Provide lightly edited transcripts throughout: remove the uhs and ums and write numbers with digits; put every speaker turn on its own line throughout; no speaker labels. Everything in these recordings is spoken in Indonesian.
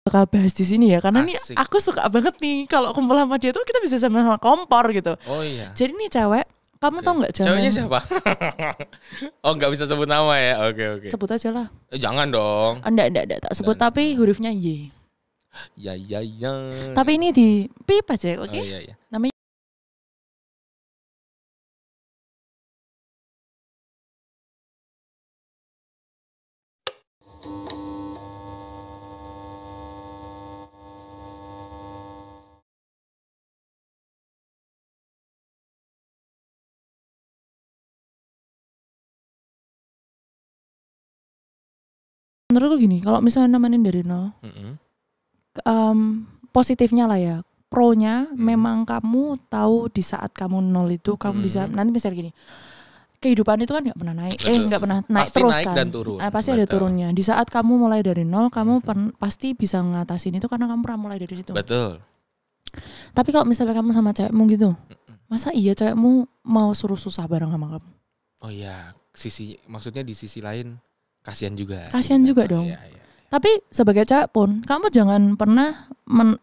bakal bahas di sini ya, karena nih
Asik.
aku suka banget nih kalau kumpul sama dia tuh kita bisa sama-sama kompor gitu.
Oh iya.
Jadi nih cewek, kamu tahu nggak jangan
Ceweknya siapa? Oh nggak bisa sebut nama ya. Oke.
sebut aja lah.
Jangan dong.
Enggak tak sebut tapi hurufnya Y.
Ya.
Tapi ini di pip aja, oke?
Oh iya.
Namanya menurutku gini, kalau misalnya nemenin dari nol, positifnya lah ya, pro-nya memang kamu tahu di saat kamu nol itu kamu bisa, nanti misalnya gini, kehidupan itu kan nggak pernah naik, nggak pernah naik
pasti
terus
naik
kan,
dan turun.
pasti ada turunnya. Di saat kamu mulai dari nol, kamu pasti bisa ngatasin itu karena kamu pernah mulai dari situ.
Betul.
Tapi kalau misalnya kamu sama cewekmu gitu, masa iya cewekmu mau suruh susah bareng sama kamu?
Oh iya, maksudnya di sisi lain kasihan juga.
Kasihan juga dong.
Iya.
Tapi sebagai cewek pun, kamu jangan pernah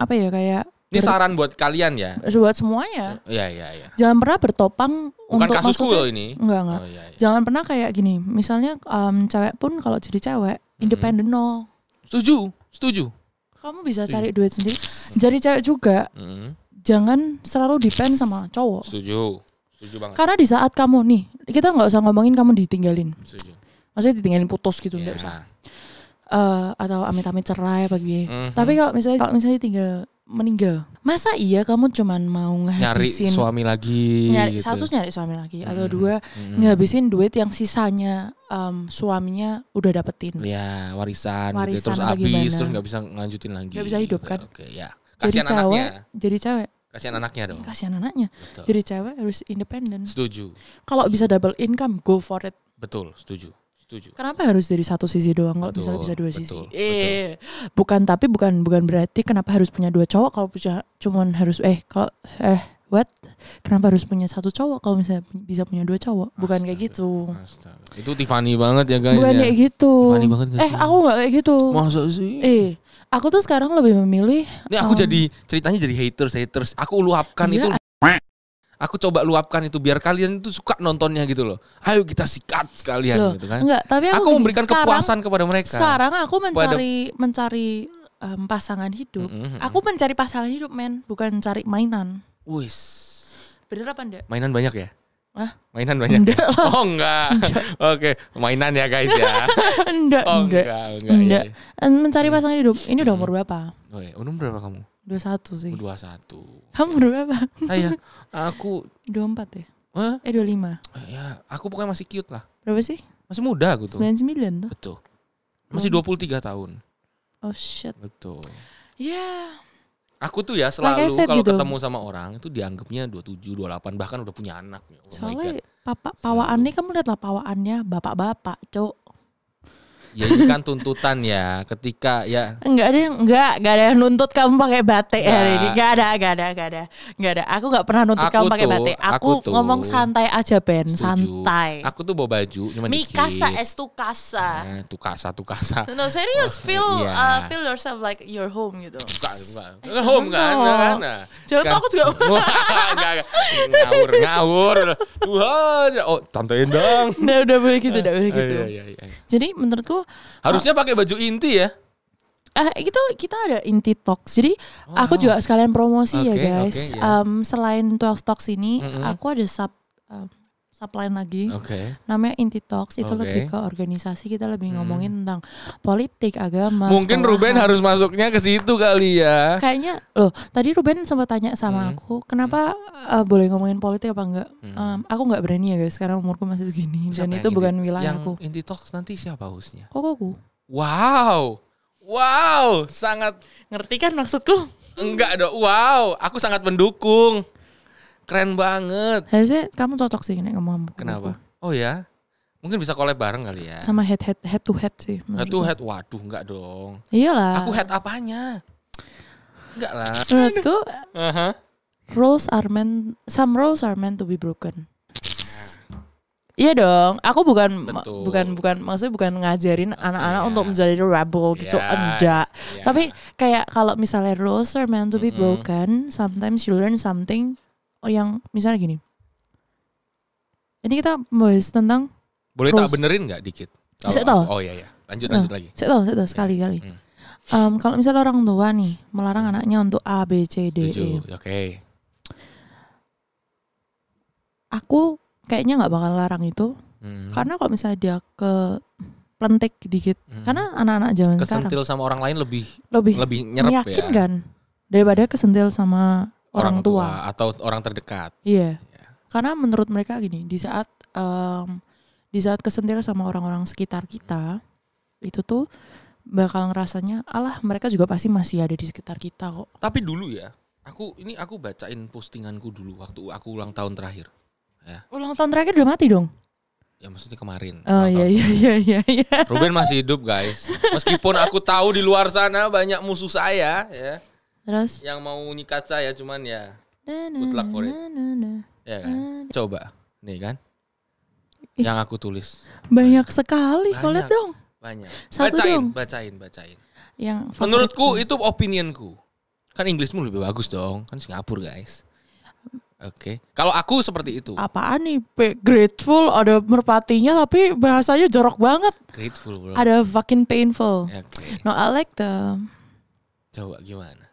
kayak
Ini saran buat kalian ya.
buat semuanya.
Iya.
Jangan pernah bertopang
Bukan
untuk
kasusku
maksudnya,
loh ini.
Enggak.
Oh, iya.
Jangan pernah kayak gini. Misalnya cewek pun kalau jadi cewek independen no.
Setuju.
Kamu bisa cari duit sendiri. Jadi cewek juga jangan selalu depend sama cowok.
Setuju banget.
Karena di saat kamu nih, kita nggak usah ngomongin kamu ditinggalin.
Setuju.
Maksudnya ditinggalin putus gitu, nggak usah. Atau amit-amit cerai apa gitu. Tapi kalau misalnya tinggal meninggal, masa iya kamu cuman mau ngabisin
nyari suami lagi gitu.
Satu nyari suami lagi atau dua ngabisin duit yang sisanya suaminya udah dapetin.
Ya warisan gitu. Terus
apa
habis
gimana.
terus nggak bisa ngelanjutin lagi.
Nggak bisa hidup kan?
Oke ya.
Jadi
Kasihan anaknya.
Jadi cewek.
Kasihan anaknya dong.
Kasihan anaknya.
Betul.
Jadi cewek harus independen.
Setuju.
Kalau bisa double income, go for it.
Betul. Setuju.
Kenapa harus dari satu sisi doang kalau misalnya bisa dua sisi? Betul. Bukan berarti kenapa harus punya dua cowok kalau cuman harus what? Kenapa harus punya satu cowok kalau misalnya bisa punya dua cowok? Bukan kayak gitu.
Astaga. Itu Tiffany banget ya guys.
Bukan kayak gitu.
Tiffany banget gak sih?
Aku nggak kayak gitu.
Masa sih?
Aku tuh sekarang lebih memilih.
Ini aku jadi ceritanya jadi haters. Aku luapkan itu. Aku coba luapkan itu biar kalian itu suka nontonnya gitu loh. Ayo kita sikat sekalian gitu kan.
Enggak, tapi aku
memberikan kepuasan kepada mereka.
Sekarang aku mencari pasangan hidup. Aku mencari pasangan hidup, men, bukan cari mainan.
Wis.
Bener apa enggak?
Mainan banyak ya?
Hah?
Mainan banyak.
Enggak
ya?
lah.
Oh enggak. Oke, mainan ya guys ya.
Enggak.
Iya.
Mencari pasangan hidup. Ini udah umur berapa?
Oh iya, umur berapa kamu?
21 sih.
21.
Kamu umur berapa?
Saya aku
24 ya? 25.
Ya, aku pokoknya masih cute lah.
Berapa sih?
Masih muda aku tuh.
99 tuh.
Betul. Masih 23 tahun.
Oh shit.
Betul.
Yeah.
Aku tuh ya selalu kalau
gitu.
Ketemu sama orang itu dianggapnya 27, 28 bahkan udah punya anak. Oh
soalnya pawaannya kamu lihat lah pawaannya bapak-bapak, Cuk.
Ya ini kan tuntutan ya ketika ya
enggak ada yang nuntut kamu pakai batik hari ini. Enggak ada. Aku enggak pernah nuntut kamu pakai batik. Aku ngomong santai aja, Ben.
Setuju.
Santai.
Aku tuh bawa baju cuma
Mikasa es tukasa.
Tukasa.
No, serius feel yourself like your home gitu.
Bukan. Home kan.
Jangan aku juga.
Enggak. Ngawur. Tuhan. Oh, santain dong.
Udah boleh gitu,
Iya.
Jadi menurutku
harusnya pakai baju inti ya.
Itu kita ada Inti Talks. Jadi aku juga sekalian promosi ya guys. Selain 12 Talks ini, aku ada subline lagi. Namanya Inti Talks. Itu lebih ke organisasi. Kita lebih ngomongin tentang politik, agama.
Mungkin Ruben harus masuknya ke situ kali ya.
Kayaknya tadi Ruben sempat tanya sama aku, kenapa boleh ngomongin politik apa enggak? Aku enggak berani ya guys. Sekarang umurku masih segini. Dan itu bukan wilayah aku.
Inti Talks nanti siapa hostnya?
Kokoku.
Wow, sangat
ngerti kan maksudku?
Enggak dong. Wow, aku sangat mendukung. Keren banget.
Harusnya kamu cocok sih nek ngomong.
Kenapa? Oh ya, mungkin bisa collab bareng kali ya.
Sama head to head sih.
Head to head, waduh enggak dong.
Iyalah.
Aku head apanya? Enggak lah.
Menurutku, some rules are meant to be broken. Iya dong, aku bukan maksudnya bukan ngajarin anak-anak untuk menjadi rebel gitu, enggak. Tapi kayak kalau misalnya rules are meant to be broken, sometimes you learn something yang misalnya gini. Ini kita bahas tentang
boleh
rules.
Tak benerin nggak dikit?
Saya tahu.
Oh iya. Lanjut lagi.
Saya tahu sekali. Kalau misalnya orang tua nih melarang anaknya untuk A, B, C, D, E.
Oke.
Aku kayaknya nggak bakal larang itu, karena kalau misalnya dia ke plentik dikit, karena anak-anak zaman sekarang
kesentil sama orang lain lebih nyerep
meyakinkan daripada kesentil sama orang tua
atau orang terdekat.
Iya. Karena menurut mereka gini, di saat kesentil sama orang-orang sekitar kita, itu tuh bakal ngerasanya, alah mereka juga pasti masih ada di sekitar kita kok.
Tapi dulu ya, aku bacain postinganku dulu waktu aku ulang tahun terakhir. Ya.
Ulang tahun terakhir udah mati dong?
Ya maksudnya kemarin.
Oh iya.
Ruben masih hidup guys. Meskipun aku tahu di luar sana banyak musuh saya ya.
Terus?
Yang mau nyikat saya cuman ya good luck for it. Ya kan? Coba. Nih kan. Yang aku tulis.
Banyak sekali. Kau lihat dong.
Banyak. Bacain.
Yang
menurutku itu opinionku. Kan Inggrismu lebih bagus dong. Kan Singapura guys. Oke. Kalau aku seperti itu.
Apaan nih? Grateful, ada merpatinya tapi bahasanya jorok banget.
Grateful bro.
Ada fucking painful.
Okay.
No, I like the.
Coba gimana?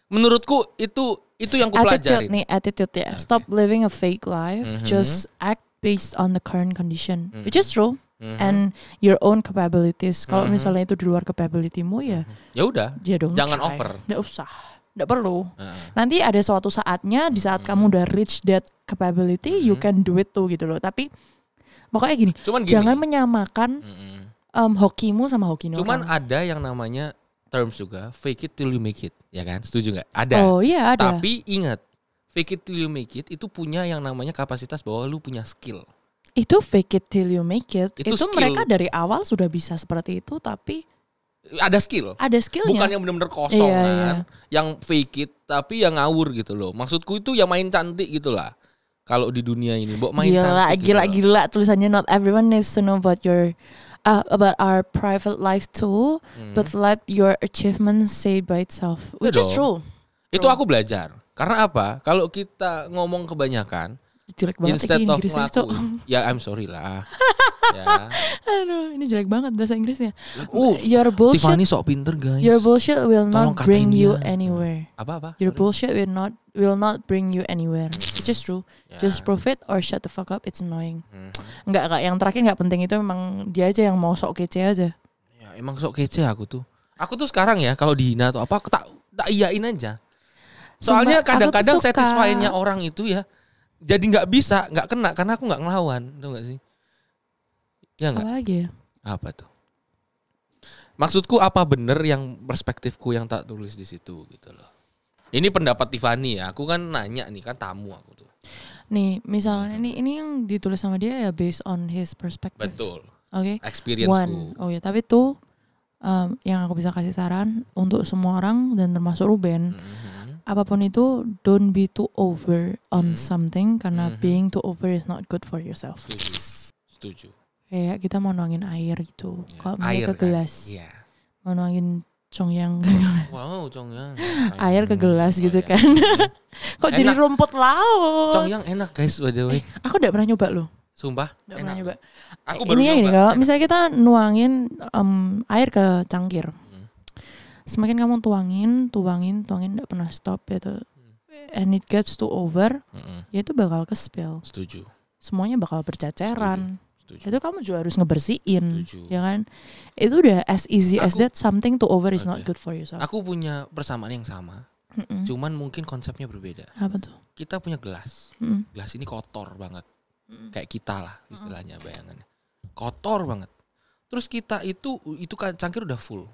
Menurutku itu yang kupelajarin.
Attitude ya. Okay. Stop living a fake life. Just act based on the current condition. Which is true. And your own capabilities. Kalau misalnya itu di luar capability-mu ya.
Ya udah. Jangan over.
Nggak usah. Nggak perlu. Nanti ada suatu saatnya di saat kamu udah reach that capability, you can do it tuh gitu loh. Tapi pokoknya gini, jangan menyamakan hokimu sama hoki orang.
Cuman ada yang namanya terms juga, fake it till you make it, ya kan? Setuju nggak? Ada.
Oh iya ada.
Tapi ingat, fake it till you make it itu punya yang namanya kapasitas bahwa lu punya skill.
Itu fake it till you make it. Itu
skill.
Mereka dari awal sudah bisa seperti itu, tapi
ada skill.
Ada skillnya.
Bukan yang benar-benar kosong kan. Yang fake it tapi yang ngawur gitu loh. Maksudku itu yang main cantik gitu lah. Kalau di dunia ini, main cantik.
Gila tulisannya not everyone needs to know about your about our private life too, but let your achievements say by itself. Which is true.
Itu aku belajar. Karena apa? Kalau kita ngomong kebanyakan,
jelek banget
instead of ngelakuin, ya I'm sorry lah. Ya.
Aduh, ini jelek banget bahasa Inggrisnya. Your bullshit.
Tiffany sok pinter guys.
Your bullshit will not bring you anywhere.
Apa?
Your bullshit will not bring you anywhere. Which is true. Just prove it or shut the fuck up. It's annoying. Enggak, yang terakhir enggak penting, itu memang dia aja yang mau sok kece aja.
Ya, emang sok kece aku tuh. Aku tuh sekarang ya kalau dihina atau apa aku tak iyain aja. Soalnya kadang-kadang satisfying-nya orang itu ya jadi nggak kena karena aku nggak ngelawan, tahu nggak sih? Ya nggak?
Apa lagi ya?
Apa tuh? Maksudku apa bener yang perspektifku yang tak tulis di situ gitu loh. Ini pendapat Tiffany ya. Aku kan nanya nih, kan tamu aku tuh.
Nih misalnya ini yang ditulis sama dia ya based on his perspective.
Betul.
Oke.
Experience-ku.
Oh ya, tapi tuh yang aku bisa kasih saran untuk semua orang dan termasuk Ruben. Apapun itu, don't be too over on something, karena being too over is not good for yourself.
Setuju.
Kayak kita mau nuangin air gitu.
Ya,
kalau ke gelas.
Iya.
Mau nuangin congyang ke gelas.
Wow, congyang.
Air ke gelas gitu kan. Kok enak. Jadi rumput laut.
Congyang enak guys by the way.
Aku udah pernah nyoba loh.
Sumpah?
Gak pernah nyoba.
Aku baru nyoba.
Ini kalau misalnya kita nuangin air ke cangkir. Semakin kamu tuangin, gak pernah stop gitu. And it gets too over, ya itu bakal ke spill.
Setuju.
Semuanya bakal berceceran.
Setuju.
Itu kamu juga harus ngebersihin, ya kan? Itu udah as easy as that. Something too over is not good for yourself.
Aku punya persamaan yang sama, cuman mungkin konsepnya berbeda.
Apa tuh?
Kita punya gelas. Gelas ini kotor banget. Kayak kita lah istilahnya, bayangannya. Kotor banget. Terus kita itu kan cangkir udah full.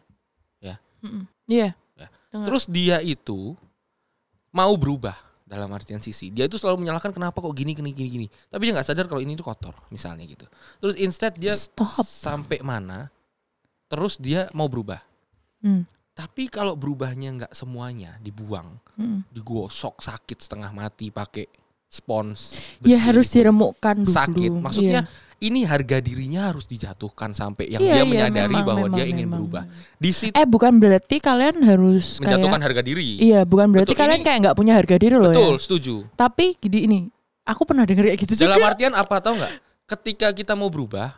Ya.
Iya.
Ya. Terus dia itu mau berubah dalam artian sisi. Dia itu selalu menyalahkan kenapa kok gini. Tapi dia nggak sadar kalau ini tuh kotor, misalnya gitu. Terus instead dia sampai mana? Terus dia mau berubah. Tapi kalau berubahnya nggak semuanya dibuang, digosok sakit setengah mati pakai spons besi.
Ya harus diremukkan dulu.
Sakit. Maksudnya ini harga dirinya harus dijatuhkan sampai yang dia menyadari bahwa dia ingin berubah. Di situ
bukan berarti kalian harus
menjatuhkan harga diri.
Iya, bukan berarti kalian kayak nggak punya harga diri loh.
Betul, setuju.
Tapi gini ini, aku pernah denger kayak gitu juga.
Dalam artian apa tahu nggak? Ketika kita mau berubah,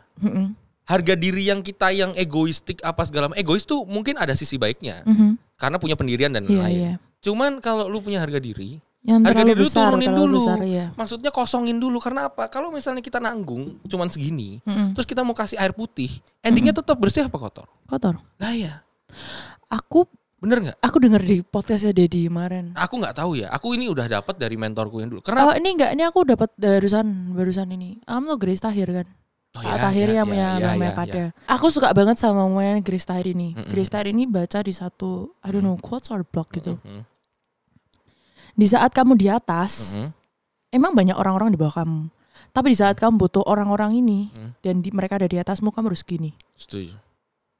harga diri yang kita yang egoistik apa segala macam. Egois tuh mungkin ada sisi baiknya. Karena punya pendirian dan lain-lain. Cuman kalau lu punya harga diri, harga diri lu turunin dulu. Maksudnya kosongin dulu. Karena apa? Kalau misalnya kita nanggung cuman segini, terus kita mau kasih air putih, endingnya tetap bersih apa kotor?
Kotor.
Nah ya.
Bener nggak? Aku denger di podcastnya Dedi kemarin.
Aku nggak tahu ya. Aku ini udah dapat dari mentorku yang dulu. Karena
ini aku dapat barusan ini. Kamu tuh Grace Tahir kan? Tahir yang pada. Aku suka banget sama omongan Grace Tahir ini. Grace Tahir ini baca di satu, I don't know, quotes or blog gitu. Di saat kamu di atas, emang banyak orang-orang di bawah kamu. Tapi di saat kamu butuh orang-orang ini dan mereka ada di atasmu, kamu harus gini.
Setuju.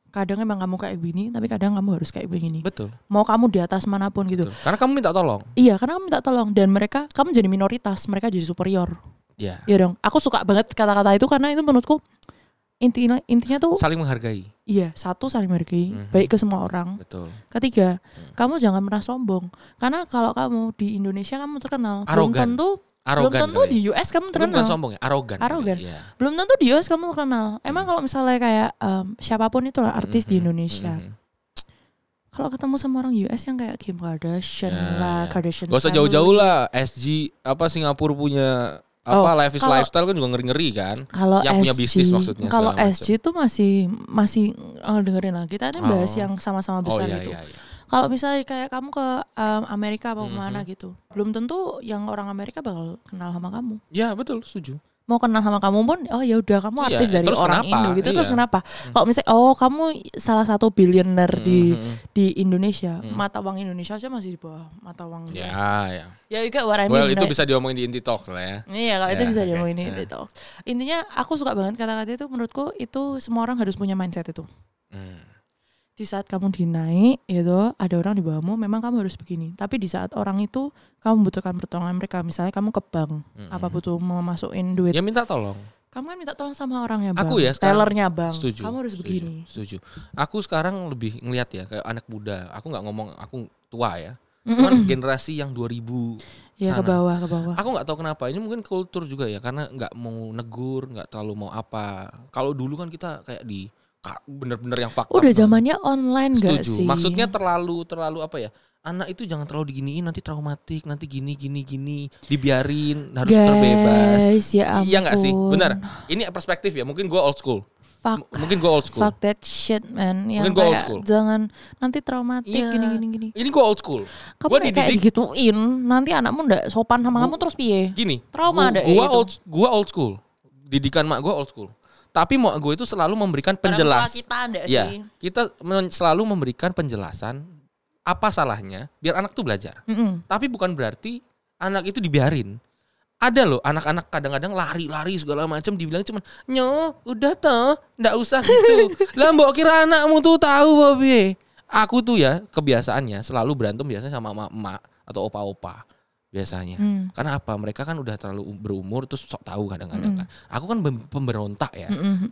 Kadang emang kamu kayak begini, tapi kadang kamu harus kayak begini.
Betul.
Mau kamu di atas manapun gitu.
Betul. Karena kamu minta tolong.
Iya, karena kamu minta tolong. Dan kamu jadi minoritas, mereka jadi superior.
Iya.
Iya dong. Aku suka banget kata-kata itu karena itu menurutku intinya tuh
saling menghargai.
Iya, satu saling menghargai, baik ke semua orang.
Betul.
Ketiga, kamu jangan pernah sombong. Karena kalau kamu di Indonesia kamu terkenal,
arogan.
Belum tentu di US kamu terkenal.
Bukan sombong ya, arogan.
Iya. Belum tentu di US kamu terkenal. Emang kalau misalnya kayak siapapun itulah artis di Indonesia. Kalau ketemu sama orang US yang kayak Kim Kardashian Kardashian.
Gak usah jauh-jauh lah. SG Singapura punya lifestyle kan juga ngeri-ngeri kan.
Kalau
yang punya bisnis maksudnya.
Kalau SG itu masih dengerin lagi. Kita bahas yang sama-sama besar itu. Iya. Kalau misalnya kayak kamu ke Amerika apa kemana gitu, belum tentu yang orang Amerika bakal kenal sama kamu.
Ya betul, setuju.
Mau kenal sama kamu pun, oh ya udah kamu artis dari orang Indo gitu. Terus kenapa? Kalau misalnya kamu salah satu billionaire di Indonesia, mata uang Indonesia aja masih di bawah mata uang US. Ya juga what I mean.
Itu bisa diomongin di Inti Talks lah ya.
Iya, kalau itu bisa diomongin di Inti Talks. Intinya aku suka banget kata-kata itu, menurutku itu semua orang harus punya mindset itu. Di saat kamu dinaik gitu, ada orang di bawahmu, memang kamu harus begini. Tapi di saat orang itu kamu membutuhkan pertolongan mereka, misalnya kamu ke bank, apa butuh memasukin duit.
Ya minta tolong.
Kamu kan minta tolong sama orangnya bang.
Aku ya
tellernya bang.
Setuju,
kamu harus begini.
Setuju. Aku sekarang lebih ngelihat ya kayak anak muda. Aku nggak ngomong aku tua ya. Cuman generasi yang 2000
ya,
sana.
ke bawah.
Aku nggak tahu kenapa. Ini mungkin kultur juga ya, karena nggak mau negur, nggak terlalu mau apa. Kalau dulu kan kita kayak bener-bener yang fakta.
Udah zamannya online gak sih?
Maksudnya terlalu apa ya? Anak itu jangan terlalu diginiin, nanti traumatik, nanti gini, dibiarin, harus terbebas.
Ya ampun.
Iya nggak sih? Benar. Ini perspektif ya. Mungkin gue old school.
Fuck that shit man. Yang
mungkin gue old school.
Jangan nanti traumatik gini.
Ini gue old school.
Kamu kayak digituin, nanti anakmu ndak sopan sama kamu terus piye?
Gini.
Trauma ada
Gue old school. Didikan mak gue old school. Tapi mak gue itu selalu memberikan penjelasan. Kita selalu memberikan penjelasan apa salahnya biar anak tuh belajar. Tapi bukan berarti anak itu dibiarin. Ada loh anak-anak kadang-kadang lari segala macam, dibilang cuman udah toh, ndak usah gitu. Lah mbok kira anakmu tuh tahu Bobi. Aku tuh ya kebiasaannya selalu berantem biasanya sama emak atau opa-opa. Biasanya. Karena apa? Mereka kan udah terlalu berumur terus sok tahu kadang-kadang kan. Aku kan pemberontak ya.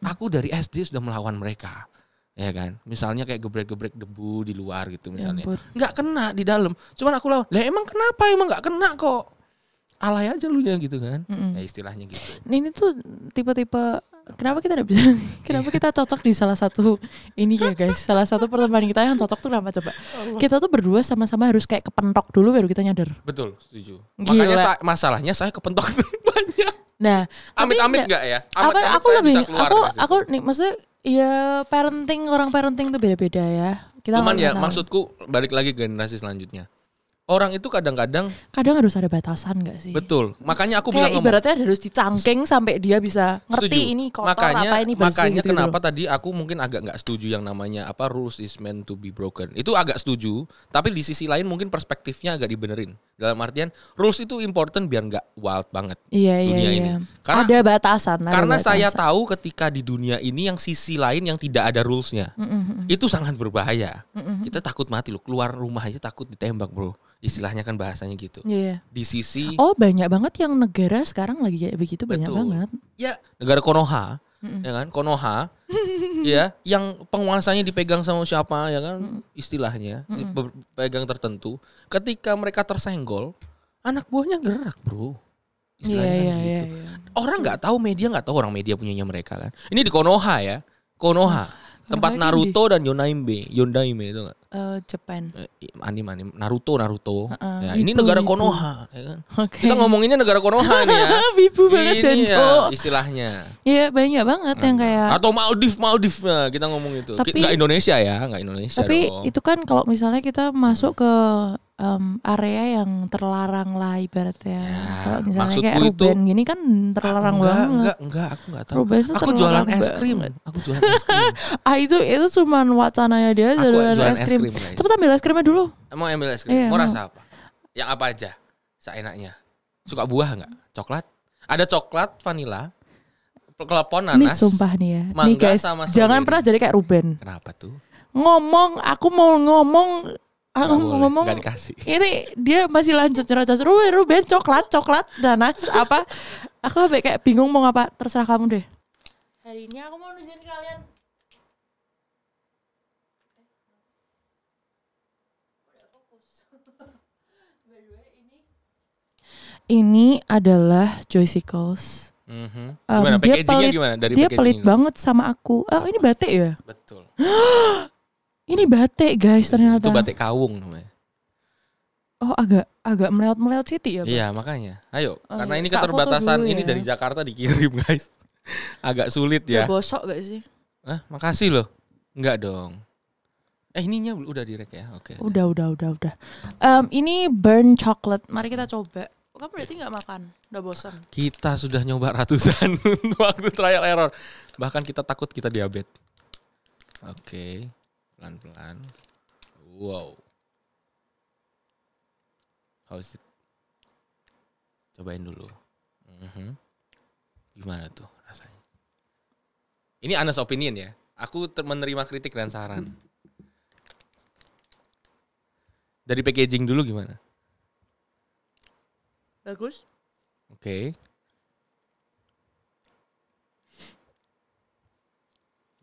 Aku dari SD sudah melawan mereka. Ya kan? Misalnya kayak gebrek-gebrek debu di luar gitu misalnya. Enggak kena di dalam. Cuman aku lawan. Lah emang kenapa? Emang enggak kena kok. Alay aja lu nya gitu kan. Ya istilahnya gitu.
Ini tuh tipe-tipe kenapa kita enggak bisa kenapa kita cocok di salah satu ini ya guys. Salah satu pertemuan kita yang cocok tuh kenapa coba? Kita tuh berdua sama-sama harus kayak kepentok dulu baru kita nyadar.
Betul, setuju. Gila. Makanya masalahnya saya kepentok banyak.
Nah,
amit-amit enggak ya?
Amit-amit aku lebih aku nih maksudnya ya orang parenting tuh beda-beda ya.
Cuman ya maksudku balik lagi generasi selanjutnya. Orang itu kadang
harus ada batasan gak sih?
Betul. Makanya aku
kayak
bilang
ibaratnya harus dicangking sampai dia bisa ngerti
setuju.
ini kotor apa ini bersih.
Makanya
gitu
kenapa tadi aku mungkin agak gak setuju yang namanya rules is meant to be broken. Itu agak setuju, tapi di sisi lain mungkin perspektifnya agak dibenerin. Dalam artian rules itu important biar gak wild banget dunia ini. Karena
ada batasan.
Saya tahu ketika di dunia ini yang sisi lain yang tidak ada rulesnya, itu sangat berbahaya. Kita takut mati loh, keluar rumah aja takut ditembak bro. Istilahnya kan bahasanya gitu.
Iya.
Di sisi
banyak banget yang negara sekarang lagi kayak begitu. Betul. Banyak banget.
Ya, negara Konoha, ya kan? Konoha. Ya, yang penguasanya dipegang sama siapa ya kan? Istilahnya dipegang tertentu. Ketika mereka tersenggol, anak buahnya gerak, Bro. Istilahnya kan gitu. Orang nggak tahu, media nggak tahu, orang media punyanya mereka kan. Ini di Konoha ya. Konoha. Tempat Naruto dan Yondaime itu enggak?
Jepang.
Anime Naruto. Ya, ini negara Konoha, ya kan? Okay. Kita ngomonginnya negara Konoha nih ya.
Wibu banget
ya, istilahnya.
Iya, banyak banget yang kayak
atau Maldives nah, kita ngomong itu. Enggak Indonesia ya, enggak Indonesia
tapi
dong.
Itu kan kalau misalnya kita masuk ke area yang terlarang lah ibaratnya. Kalau misalnya kayak Ruben gini kan terlarang banget.
Enggak, aku enggak tahu.
Ruben
aku jualan es krim.
Itu cuma wacananya dia jualan es krim. Cepet ambil es krimnya dulu.
Mau ambil es krim? Mau rasa apa? Yang apa aja? Seenaknya. Suka buah enggak? Coklat? Ada coklat, vanila, klepon, nanas.
Ini sumpah nih ya.
Mangga,
nih guys,
sama
jangan pernah jadi kayak Ruben.
Kenapa tuh?
Aku mau ngomong
gak dikasih.
Ini dia masih lanjut cerita Ruben coklat nanas apa? Aku sampai kayak bingung mau ngapa. Terserah kamu deh. Hari ini aku mau nunjukin kalian. Ini adalah Joysicles.
Gimana packagingnya gimana?
Dia pelit banget sama aku. Ini batik ya?
Betul.
Ini batik guys ternyata.
Itu batik kawung namanya.
Oh agak meleot City ya Bang?
Iya makanya. Ayo karena ini keterbatasan ini ya. Dari Jakarta dikirim guys. Agak sulit ya.
Udah bosok gak sih?
Makasih loh. Enggak dong. Ininya udah direk ya. Oke.
Udah. Ini burn chocolate. Mari kita coba. Kamu berarti gak makan? Udah bosan?
Kita sudah nyoba ratusan waktu trial error. Bahkan kita takut kita diabetes. Oke. Pelan-pelan. Wow. How's it? Cobain dulu. Gimana tuh rasanya? Ini honest opinion ya. Aku menerima kritik dan saran. Dari packaging dulu gimana?
Bagus.
Oke.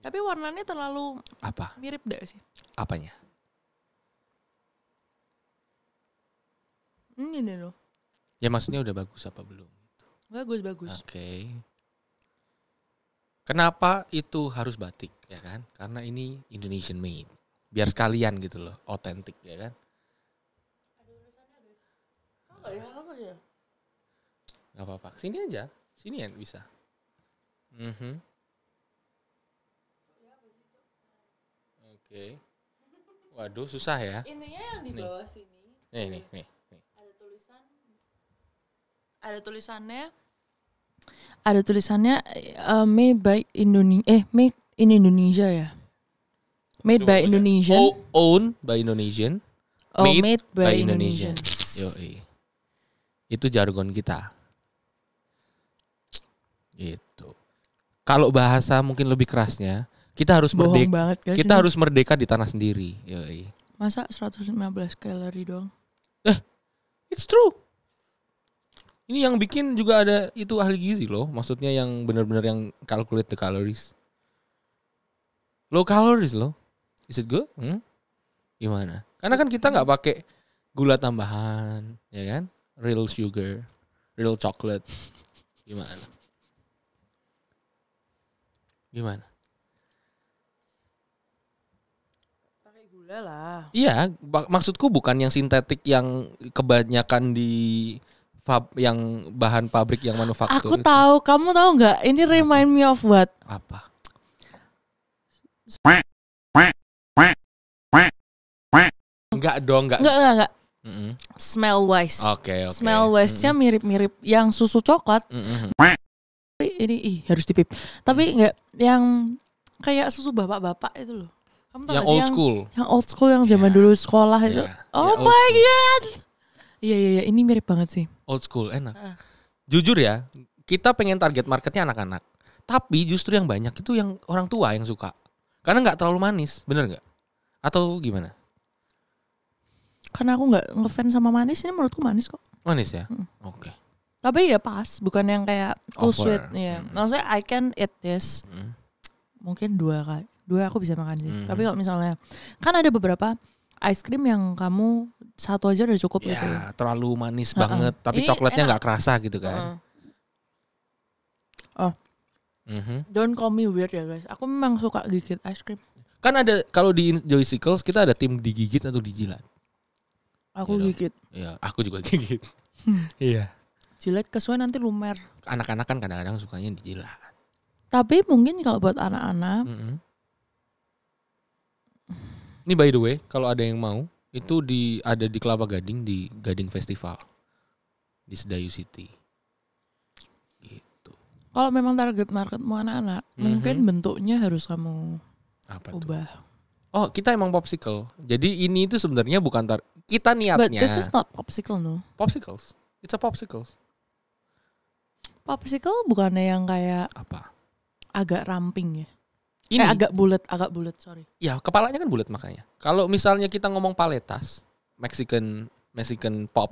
Tapi warnanya terlalu mirip gak sih?
Apanya?
Ini loh.
Ya maksudnya udah bagus apa belum?
Bagus.
Oke. Kenapa itu harus batik ya kan? Karena ini Indonesian made. Biar sekalian gitu loh, otentik ya kan? Ada tulisannya guys. Apa ya? Gak apa-apa. Sini aja. Sini ya bisa. Oke. Waduh, susah ya.
Intinya yang di bawah sini.
Nih.
Ada tulisannya made by made in Indonesia ya. Made by Indonesian.
Owned by Indonesian.
Made by Indonesian.
Yoi. Itu jargon kita. Gitu. Kalau bahasa mungkin lebih kerasnya, kita harus merdeka. Kita harus merdeka di tanah sendiri. Yoi.
Masa 115 kalori doang?
It's true. Ini yang bikin juga ada itu ahli gizi loh. Maksudnya yang benar-benar yang calculate the calories. Low calories loh. Is it good? Gimana? Karena kan kita nggak pakai gula tambahan, ya kan? Real sugar, real chocolate. Gimana?
Pakai gula lah.
Iya, maksudku bukan yang sintetik yang kebanyakan di yang bahan pabrik yang manufaktur.
Aku tahu, kamu tahu nggak? Ini remind me of what?
Apa? Enggak dong, enggak.
Smell wise.
Oke.
Smell wise-nya mirip-mirip yang susu coklat. Ini harus dipip. Tapi enggak yang kayak susu bapak-bapak itu loh. Kamu tahu
yang old school.
Yang old school yang zaman dulu sekolah itu. Oh my god. Iya, ini mirip banget sih.
Old school, enak. Jujur ya, kita pengen target marketnya anak-anak. Tapi justru yang banyak itu yang orang tua yang suka. Karena nggak terlalu manis, bener nggak? Atau gimana?
Karena aku nggak ngefans sama manis, ini menurutku manis kok.
Manis ya? Oke.
Tapi ya pas, bukan yang kayak too sweet ya. Maksudnya I can eat this. Mungkin 2 aku bisa makan sih. Tapi kalau misalnya kan ada beberapa ice cream yang kamu satu aja udah cukup gitu.
Ya, terlalu manis banget, tapi coklatnya nggak kerasa gitu kan.
Don't call me weird ya guys. Aku memang suka gigit ice cream.
Kan ada kalau di Joycicles kita ada tim digigit atau dijilat.
Aku gigit.
Iya, aku juga gigit. Iya.
Jilat kesuai nanti lumer.
Anak-anak kan kadang-kadang sukanya dijilat.
Tapi mungkin kalau buat anak-anak.
Ini by the way, kalau ada yang mau, itu ada di Kelapa Gading di Gading Festival di Sedayu City. Gitu.
Kalau memang target marketmu anak-anak, mungkin bentuknya harus kamu ubah.
Oh, kita emang popsicle. Jadi ini itu sebenarnya bukan kita niatnya.
But this is not popsicle, no.
Popsicles. It's a popsicles.
Popsicle bukannya yang kayak
apa?
Agak ramping ya.
Ini
agak bulat, sorry.
Ya, kepalanya kan bulat makanya. Kalau misalnya kita ngomong paletas, Mexican pop,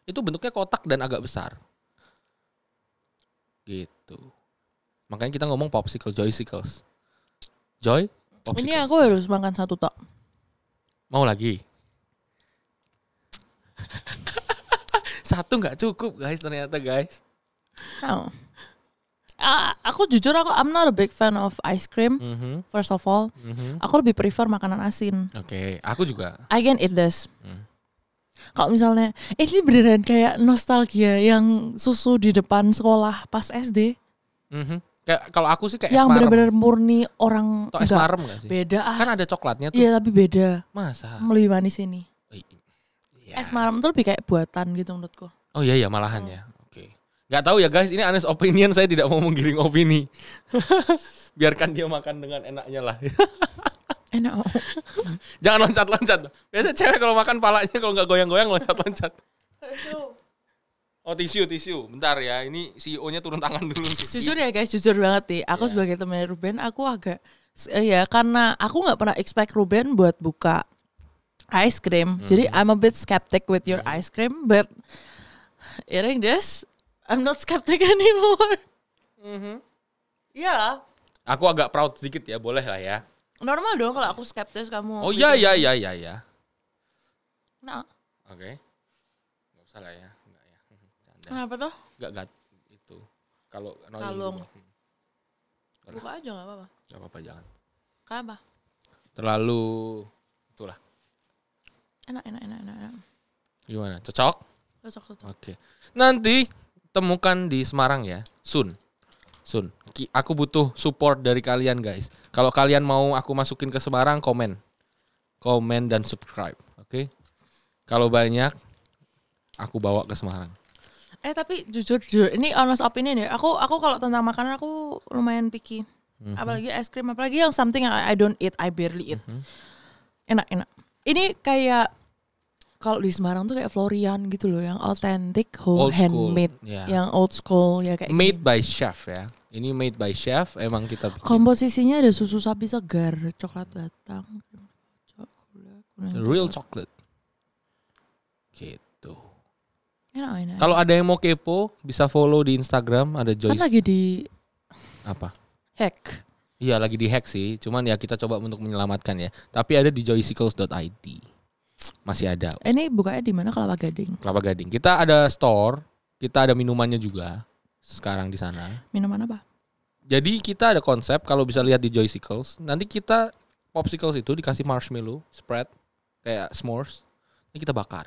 itu bentuknya kotak dan agak besar. Gitu. Makanya kita ngomong popsicle, Joycicles. Joy, popsicles.
Ini aku harus makan 1 tok.
Mau lagi? 1 nggak cukup guys, ternyata guys.
Oh. Aku jujur I'm not a big fan of ice cream. First of all, aku lebih prefer makanan asin.
Oke, aku juga.
I can eat this. Kalau misalnya ini beneran kayak nostalgia yang susu di depan sekolah pas SD.
Kayak kalau aku sih kayak
yang benar-benar murni orang
es marem nggak sih?
Beda.
Kan ada coklatnya tuh.
Iya tapi beda.
Masa?
Lebih manis ini.
Ya.
Es marem tuh lebih kayak buatan gitu menurutku.
Oh iya malahan ya. Gak tahu ya guys, ini honest opinion, saya tidak mau menggiring opini. Biarkan dia makan dengan enaknya lah.
Enak.
Jangan loncat-loncat. Biasa cewek kalau makan palanya kalau nggak goyang-goyang loncat-loncat. Oh tisu. Bentar ya, ini CEO-nya turun tangan dulu.
Jujur ya guys, jujur banget nih. Aku sebagai teman Ruben, aku agak karena aku nggak pernah expect Ruben buat buka ice cream. Jadi I'm a bit skeptic with your ice cream, but eating this, I'm not skeptic anymore. Iya.
Aku agak proud sedikit ya, boleh lah ya.
Normal dong kalau aku skeptis kamu.
Oh iya.
Nah.
Oke. Gak usah lah ya. Enggak ya. Canda.
Kenapa tuh?
Enggak itu. Kalau
kalung. Buka aja gak apa-apa.
Gak apa-apa jangan.
Kenapa?
Terlalu itulah.
Enak.
Gimana? Cocok?
Cocok.
Oke. Nanti temukan di Semarang ya. Soon. Aku butuh support dari kalian guys. Kalau kalian mau aku masukin ke Semarang, komen dan subscribe. Oke? Kalau banyak, aku bawa ke Semarang.
Tapi jujur, ini honest opinion ya. Aku kalau tentang makanan aku lumayan picky. Apalagi es krim, apalagi yang something I don't eat, I barely eat. Enak. Ini kayak kalau di Semarang tuh kayak Florian gitu loh, yang authentic, handmade, yang old school ya kayak.
Made by chef ya. Ini made by chef, emang kita bikin.
Komposisinya ada susu sapi segar, coklat batang,
real chocolate. Gitu.
Enak.
Kalau ada yang mau kepo, bisa follow di Instagram, ada Joyce.
Kan lagi di
apa?
Hack.
Iya, lagi di hack sih. Cuman ya kita coba untuk menyelamatkan ya. Tapi ada di joycicles.id. Masih ada.
Ini bukanya di mana? Kelapa Gading.
Kita ada store, kita ada minumannya juga sekarang di sana.
Minuman apa?
Jadi kita ada konsep, kalau bisa lihat di Joycicles, nanti kita popsicles itu dikasih marshmallow spread kayak s'mores, ini kita bakar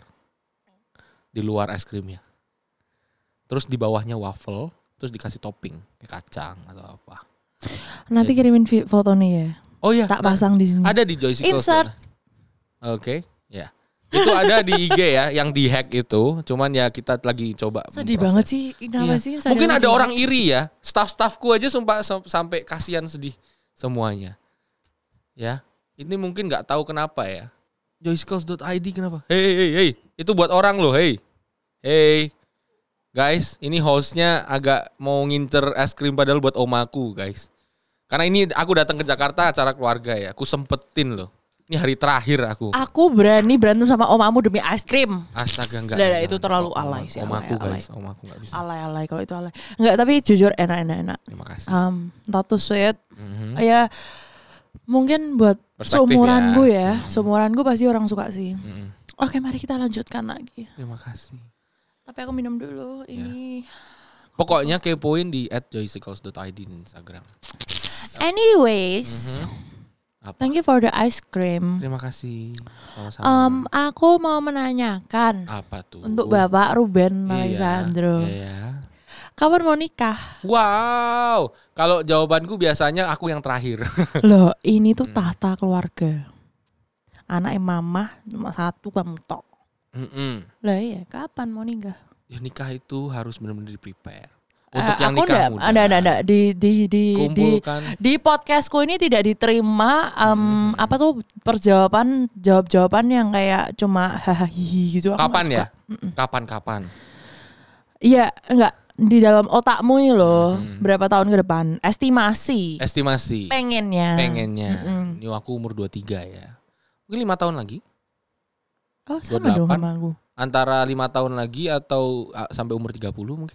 di luar es krimnya. Terus di bawahnya waffle, terus dikasih topping kayak kacang atau apa.
Nanti kirimin foto nih ya.
Oh iya.
Tak pasang di sini.
Ada di Joycicles.
Insert.
Oke. Ya. Itu ada di IG ya, yang di hack itu. Cuman ya kita lagi coba.
Sedih banget sih. Kenapa sih?
Mungkin ada orang iri ya. Staff-staffku aja sampai kasihan sedih semuanya. Ya. Ini mungkin nggak tahu kenapa ya. Joycicles.id kenapa? Hey. Itu buat orang loh, hey. Guys, ini hostnya agak mau ngincer es krim padahal buat omaku, guys. Karena ini aku datang ke Jakarta acara keluarga ya. Aku sempetin loh. Ini hari terakhir aku.
Aku berani berantem sama omamu demi es krim.
Astaga enggak.
Nah, itu terlalu alay sih.
Omaku guys, omaku enggak bisa.
Alay kalau itu alay. Enggak, tapi jujur enak.
Terima kasih.
Not too sweet. Ya mungkin buat seumuran gue ya. Seumuran gue pasti orang suka sih. Oke, mari kita lanjutkan lagi.
Terima kasih.
Tapi aku minum dulu ini.
Pokoknya kepoin di @joycicles.id di Instagram.
Anyways, thank you for the ice cream.
Terima kasih. Sama-sama.
Aku mau menanyakan.
Apa tuh?
Untuk Bapak Ruben Alessandro.
Iya.
Kapan mau nikah?
Wow. Kalau jawabanku biasanya aku yang terakhir.
Loh, ini tuh tahta keluarga. Anaknya mama cuma satu, kamu tok. Lah iya, kapan mau nikah?
Ya nikah itu harus benar-benar di-prepare. Untuk yang nikah muda.
Ada di podcastku ini tidak diterima apa tuh jawab-jawaban yang kayak cuma hahaha gitu.
Kapan ya? Kapan?
Iya, enggak di dalam otakmu ini loh. Berapa tahun ke depan? Estimasi. Pengennya.
Ini aku umur 23 ya. Mungkin 5 tahun lagi.
Oh, sama 28. Dong sama aku.
Antara 5 tahun lagi atau sampai umur 30 mungkin.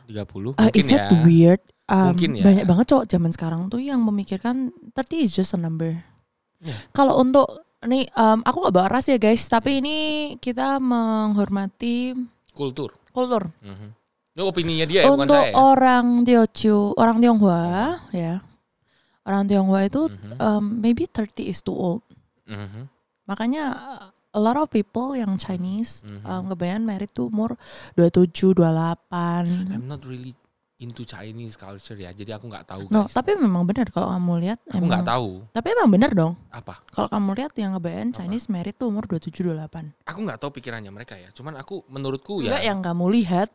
30 mungkin
is it weird?
Mungkin ya.
Banyak banget cowok zaman sekarang tuh yang memikirkan 30 is just a number. Kalau untuk ini aku gak bahas ya guys, tapi ini kita menghormati kultur.
Itu opininya dia ya, bukan saya.
Untuk orang Teochew, orang Tionghoa ya. Orang Tionghoa itu maybe 30 is too old. Makanya a lot of people yang Chinese kebanyakan married tuh umur 27, 28.
I'm not really into Chinese culture ya, jadi aku nggak tahu guys.
No, tapi memang benar kalau kamu lihat.
Aku nggak tahu.
Tapi emang benar dong.
Apa?
Kalau kamu lihat yang kebanyakan Chinese married tuh umur 27, 28.
Aku nggak tahu pikirannya mereka ya. Cuman menurutku ya.
Enggak yang kamu lihat.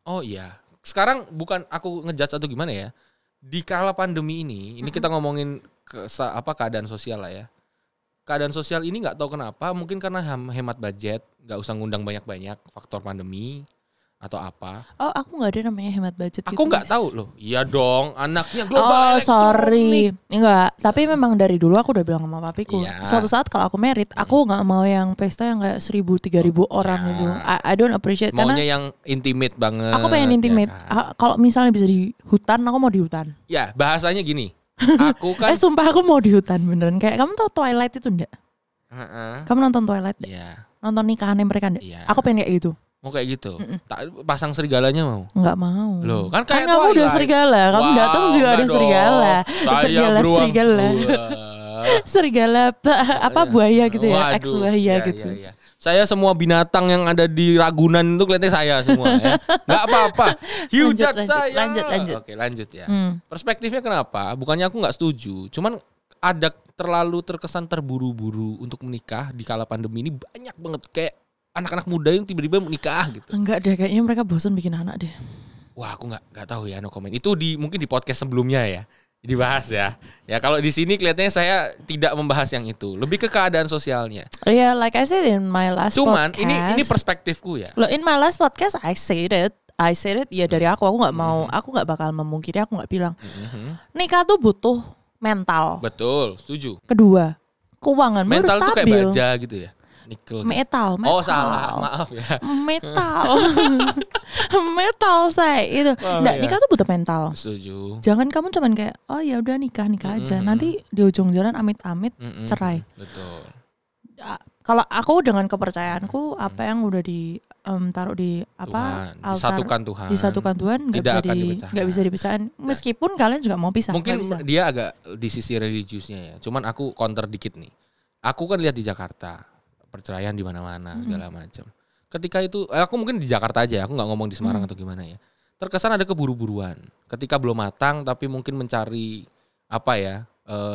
Oh iya. Sekarang bukan aku ngejudge atau gimana ya. Di kala pandemi ini kita ngomongin keadaan sosial lah ya. Keadaan sosial ini nggak tahu kenapa, mungkin karena hemat budget, nggak usah ngundang banyak-banyak, faktor pandemi atau apa.
Oh, aku nggak ada namanya hemat budget.
Aku nggak tahu loh. Iya dong, anaknya global.
Oh, sorry. Enggak, tapi memang dari dulu aku udah bilang sama papiku. Suatu saat kalau aku married, aku nggak mau yang pesta yang kayak 1.000-3.000 orang gitu. I don't appreciate.
Maunya
karena
yang intimate banget.
Aku pengen intimate. Ya kan? Kalau misalnya bisa di hutan, aku mau di hutan.
Ya, bahasanya gini. Aku kan
sumpah aku mau di hutan beneran. Kayak kamu tahu Twilight itu enggak? Kamu nonton Twilight?
Iya.
Nonton nikahannya mereka enggak?
Aku
pengen kayak gitu.
Mau kayak gitu. Pasang serigalanya mau?
Enggak mau.
Loh, kan kayak
kamu udah serigala. Kamu datang juga ada serigala. Serigala apa buaya gitu ya, ex buaya gitu.
Iya. Saya semua binatang yang ada di Ragunan itu kelihatannya saya semua ya. Enggak apa-apa. Hujat saya.
Lanjut.
Oke, lanjut ya. Perspektifnya kenapa? Bukannya aku enggak setuju, cuman ada terlalu terkesan terburu-buru untuk menikah di kala pandemi ini, banyak banget kayak anak-anak muda yang tiba-tiba menikah gitu.
Enggak deh, kayaknya mereka bosan bikin anak deh.
Wah, aku enggak tahu ya, no comment. Itu mungkin di podcast sebelumnya ya. Dibahas ya. Ya kalau di sini kelihatannya saya tidak membahas yang itu. Lebih ke keadaan sosialnya.
Yeah, like I said in my last podcast.
Cuman ini perspektifku ya.
Loh, in my last podcast I said it ya dari aku nggak mau, aku nggak bakal memungkiri, aku nggak bilang. Nikah tuh butuh mental.
Betul, setuju.
Kedua, keuangan harus stabil.
Mental tuh kayak baja gitu ya. Nikel.
Metal.
Oh salah, maaf ya.
Metal saya itu. Nikah tuh butuh mental.
Setuju.
Jangan kamu cuman kayak oh ya udah nikah aja. Nanti di ujung jalan amit-amit cerai.
Betul.
Kalau aku dengan kepercayaanku apa yang udah ditaruh di apa
Tuhan,
disatukan Tuhan nggak bisa dipisahkan. Meskipun kalian juga mau pisah.
Mungkin dia agak di sisi religiusnya ya. Cuman aku counter dikit nih. Aku kan lihat di Jakarta. Perceraian di mana-mana segala macam. Ketika itu aku mungkin di Jakarta aja, aku nggak ngomong di Semarang atau gimana ya. Terkesan ada keburu-buruan. Ketika belum matang tapi mungkin mencari apa ya,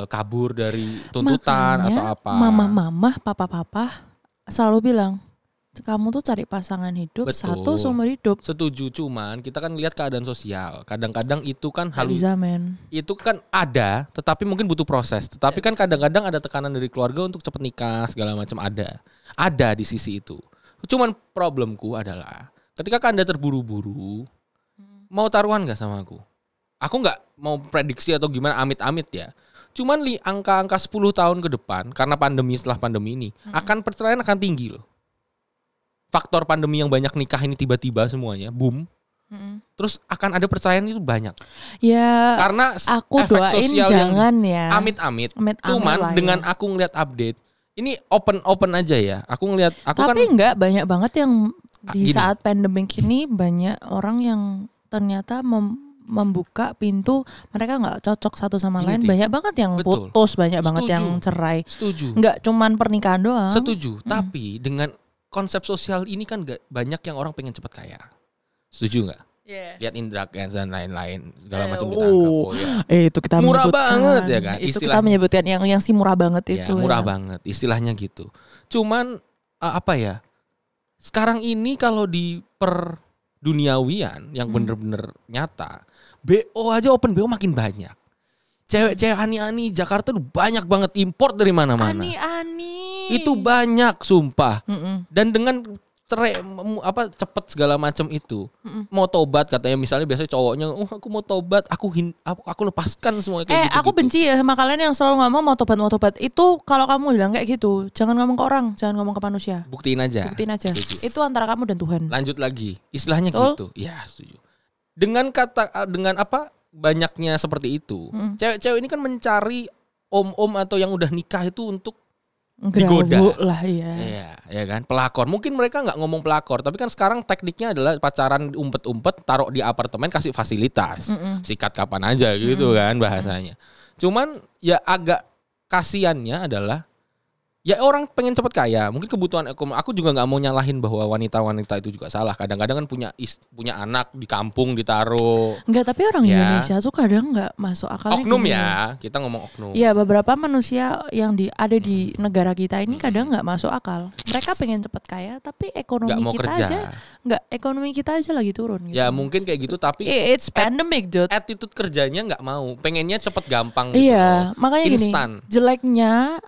kabur dari tuntutan. Makanya, atau apa.
Mama, papa selalu bilang, kamu tuh cari pasangan hidup. Betul. Satu seumur hidup.
Setuju, cuman kita kan lihat keadaan sosial. Kadang-kadang itu kan itu kan ada, tetapi mungkin butuh proses. Tetapi kan kadang-kadang ada tekanan dari keluarga untuk cepat nikah segala macam ada di sisi itu. Cuman problemku adalah ketika Anda terburu-buru, mau taruhan nggak sama aku? Aku nggak mau prediksi atau gimana amit-amit ya. Cuman angka-angka 10 tahun ke depan karena setelah pandemi ini akan perceraian akan tinggi loh. Faktor pandemi yang banyak nikah ini tiba-tiba semuanya boom. Terus akan ada perceraian itu banyak.
Ya.
Karena
aku
efek
doain
sosial
jangan
yang amit-amit. Cuman dengan aku ngeliat update, ini open aja ya. Aku ngeliat
tapi enggak banyak banget yang di saat pandemik ini banyak orang yang ternyata membuka pintu, mereka nggak cocok satu sama lain. Banyak banget yang putus, banyak banget yang cerai.
Setuju.
Nggak cuman pernikahan doang.
Setuju. Tapi dengan konsep sosial ini kan banyak yang orang pengen cepat kaya. Setuju nggak? Yeah. Lihat Indra Kents dan lain-lain segala macam kita anggap
itu kita
murah banget ya kan.
Itu kita menyebutkan yang si murah banget itu.
Murah banget istilahnya gitu. Cuman apa ya? Sekarang ini kalau di duniawian yang bener-bener nyata, BO aja open BO makin banyak. Cewek-cewek ani-ani Jakarta tuh banyak banget import dari mana-mana.
Ani-ani.
Itu banyak sumpah. Dan dengan cerai cepet segala macam itu. Mau tobat katanya, misalnya biasanya cowoknya, aku mau tobat, aku lepaskan semua kayak gitu.
Aku benci ya sama kalian yang selalu ngomong mau tobat. Itu kalau kamu bilang kayak gitu, jangan ngomong ke orang, jangan ngomong ke manusia.
Buktiin aja.
Setuju. Itu antara kamu dan Tuhan.
Lanjut lagi. Istilahnya gitu. Ya, setuju. Dengan banyaknya seperti itu. Cewek-cewek ini kan mencari om-om atau yang udah nikah itu untuk digoda
lah ya.
Iya kan, pelakor. Mungkin mereka nggak ngomong pelakor, tapi kan sekarang tekniknya adalah pacaran umpet-umpet, taruh di apartemen, kasih fasilitas, sikat kapan aja gitu kan bahasanya. Cuman ya agak kasiannya adalah ya orang pengen cepet kaya, mungkin kebutuhan ekonomi. Aku juga nggak mau nyalahin bahwa wanita-wanita itu juga salah. Kadang-kadang kan punya anak di kampung ditaruh.
Enggak, tapi orang Indonesia tuh kadang nggak masuk akal.
Oknum ya, kita ngomong oknum.
Iya, beberapa manusia yang ada di negara kita ini kadang nggak masuk akal. Mereka pengen cepet kaya, tapi ekonomi kita aja lagi turun. Gitu.
Ya mungkin kayak gitu, tapi
it's pandemic, dude.
Attitude kerjanya nggak mau, pengennya cepet gampang. Gitu
iya, makanya
instan.
Gini, jeleknya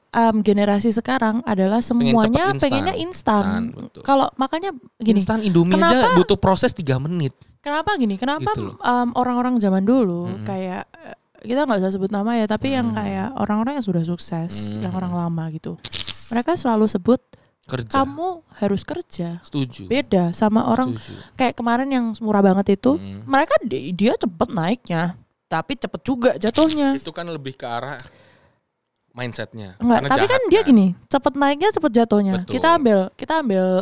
generasi sekarang adalah semuanya pengennya instan. Kalau makanya gini,
instan Indomie aja butuh proses 3 menit.
Kenapa gini? Kenapa gitu orang-orang zaman dulu kayak kita nggak usah sebut nama ya, tapi yang kayak orang-orang yang sudah sukses, yang orang lama gitu, mereka selalu sebut kerja. Kamu harus kerja.
Setuju.
Beda sama orang kayak kemarin yang murah banget itu, mereka dia cepet naiknya, tapi cepet juga jatuhnya.
Itu kan lebih ke arah mindsetnya.
Enggak, tapi kan dia gini, cepet naiknya cepet jatuhnya.
Betul.
Kita ambil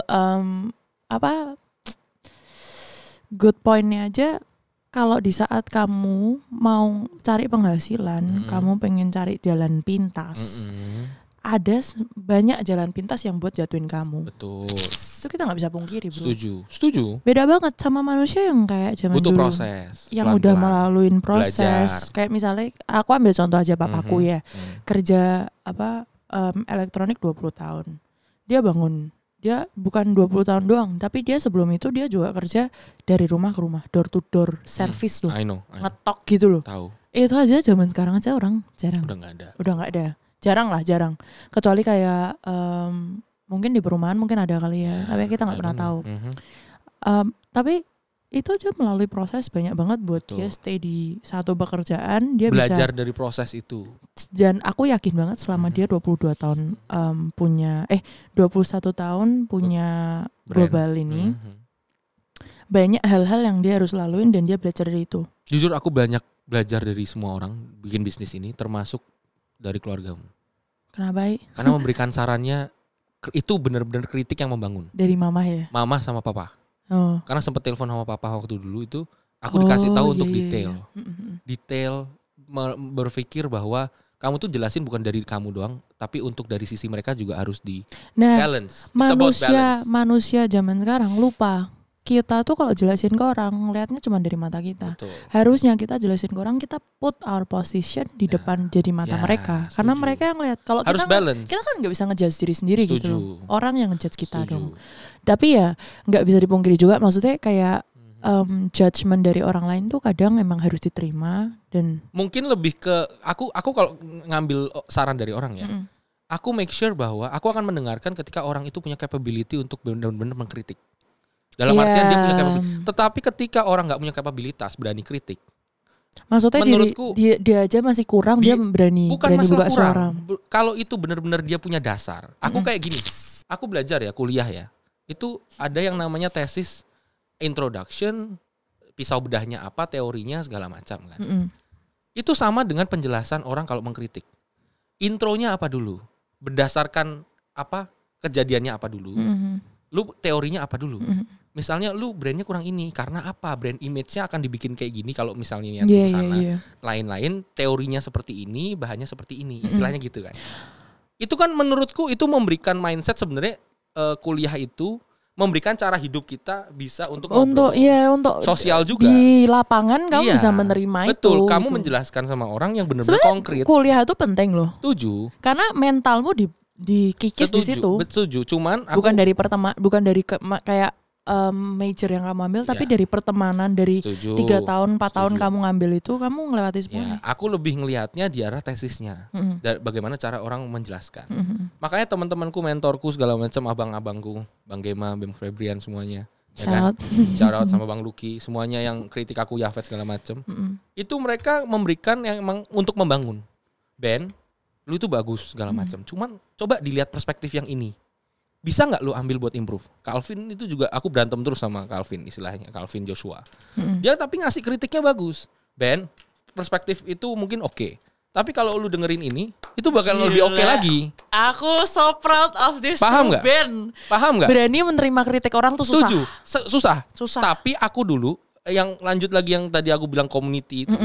good pointnya aja. Kalau di saat kamu mau cari penghasilan, kamu pengen cari jalan pintas, ada banyak jalan pintas yang buat jatuhin kamu.
Betul.
Itu kita nggak bisa pungkiri, bro.
Setuju.
Beda banget sama manusia yang kayak zaman
butuh
dulu.
Proses.
Yang udah melaluin proses. Belajar. Kayak misalnya, aku ambil contoh aja papaku ya. Kerja elektronik 20 tahun. Dia bangun. Dia bukan 20 tahun doang, tapi dia sebelum itu dia juga kerja dari rumah ke rumah, door to door, service loh.
I know.
Ngetok gitu loh.
Tahu.
Itu aja zaman sekarang aja orang jarang.
Udah nggak ada. Jarang. Kecuali kayak mungkin di perumahan mungkin ada kali ya, tapi kita nggak pernah tahu. Tapi itu aja melalui proses banyak banget buat dia stay di satu pekerjaan, dia belajar
bisa
dari proses itu.
Dan aku yakin banget selama dia 22 tahun 21 tahun punya global ini, banyak hal-hal yang dia harus laluin dan dia belajar dari itu.
Jujur aku banyak belajar dari semua orang bikin bisnis ini, termasuk dari keluargamu.
Kenapa?
Karena memberikan sarannya itu benar-benar kritik yang membangun.
Dari mama ya?
Mama sama papa.
Oh.
Karena sempat telepon sama papa waktu dulu itu, aku dikasih tahu untuk detail. Detail berpikir bahwa kamu tuh jelasin bukan dari kamu doang, tapi untuk dari sisi mereka juga harus di balance.
Manusia zaman sekarang lupa. Kita tuh kalau jelasin ke orang, ngelihatnya cuma dari mata kita.
Betul.
Harusnya kita jelasin ke orang, kita put our position di depan jadi mata mereka. Karena mereka yang lihat. Kalau
harus
kita
balance.
Kita kan nggak bisa ngejudge diri sendiri gitu loh. Orang yang ngejudge kita dong. Tapi ya nggak bisa dipungkiri juga. Maksudnya kayak judgement dari orang lain tuh kadang memang harus diterima dan.
Mungkin lebih ke aku kalau ngambil saran dari orang ya. Aku make sure bahwa aku akan mendengarkan ketika orang itu punya capability untuk benar-benar mengkritik. Dalam artian dia punya capability. Tetapi ketika orang nggak punya kapabilitas berani kritik,
Maksudnya menurutku dia aja masih kurang, dia berani buka suara.
Kalau itu benar-benar dia punya dasar. Aku kayak gini. Aku belajar ya, kuliah ya. Itu ada yang namanya tesis introduction, pisau bedahnya apa, teorinya segala macam kan. Itu sama dengan penjelasan orang kalau mengkritik. Intronya apa dulu? Berdasarkan apa? Kejadiannya apa dulu? Lu teorinya apa dulu? Misalnya lu brandnya kurang ini karena apa? Brand image-nya akan dibikin kayak gini kalau misalnya niat ke sana. Lain-lain teorinya seperti ini, bahannya seperti ini. Istilahnya gitu kan. Itu kan menurutku itu memberikan mindset sebenarnya kuliah itu memberikan cara hidup kita bisa untuk sosial juga.
Di lapangan kamu bisa menerima itu.
Betul, kamu menjelaskan sama orang yang benar-benar konkret.
Kuliah itu penting loh.
Setuju.
Karena mentalmu dikikis di situ.
Setuju. Cuman aku
bukan dari kayak major yang kamu ambil, tapi dari pertemanan dari 3 tahun 4 tahun kamu ngambil itu kamu ngelewati semuanya.
Aku lebih ngelihatnya di arah tesisnya, bagaimana cara orang menjelaskan. Makanya teman-temanku, mentorku segala macam, abang-abangku, Bang Gema, Bang Febrian semuanya, shout out sama Bang Lucky, semuanya yang kritik aku Yafet segala macam. Itu mereka memberikan yang emang untuk membangun. Ben, lu itu bagus segala macam. Cuman coba dilihat perspektif yang ini. Bisa nggak lu ambil buat improve? Calvin itu juga aku berantem terus sama Calvin, istilahnya Calvin Joshua. Dia tapi ngasih kritiknya bagus. Ben, perspektif itu mungkin oke. Tapi kalau lu dengerin ini, itu bakal lebih oke lagi.
Aku so proud of this.
Paham nggak?
Ben.
Paham nggak?
Berani menerima kritik orang tuh susah.
Setuju. Susah. Tapi aku dulu yang lanjut lagi yang tadi aku bilang community itu.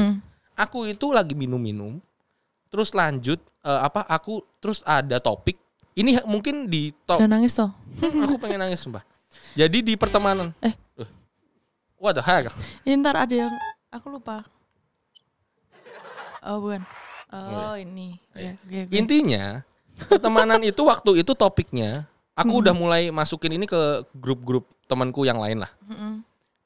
Aku itu lagi minum-minum. Terus lanjut aku terus ada topik. Ini mungkin di top.
Jangan nangis toh.
Aku pengen nangis sumpah. Jadi di pertemanan. What the heck?
Ntar ada yang aku lupa. Oh bukan. Ini. Okay.
Intinya pertemanan itu waktu itu topiknya. Aku udah mulai masukin ini ke grup-grup temanku yang lain lah.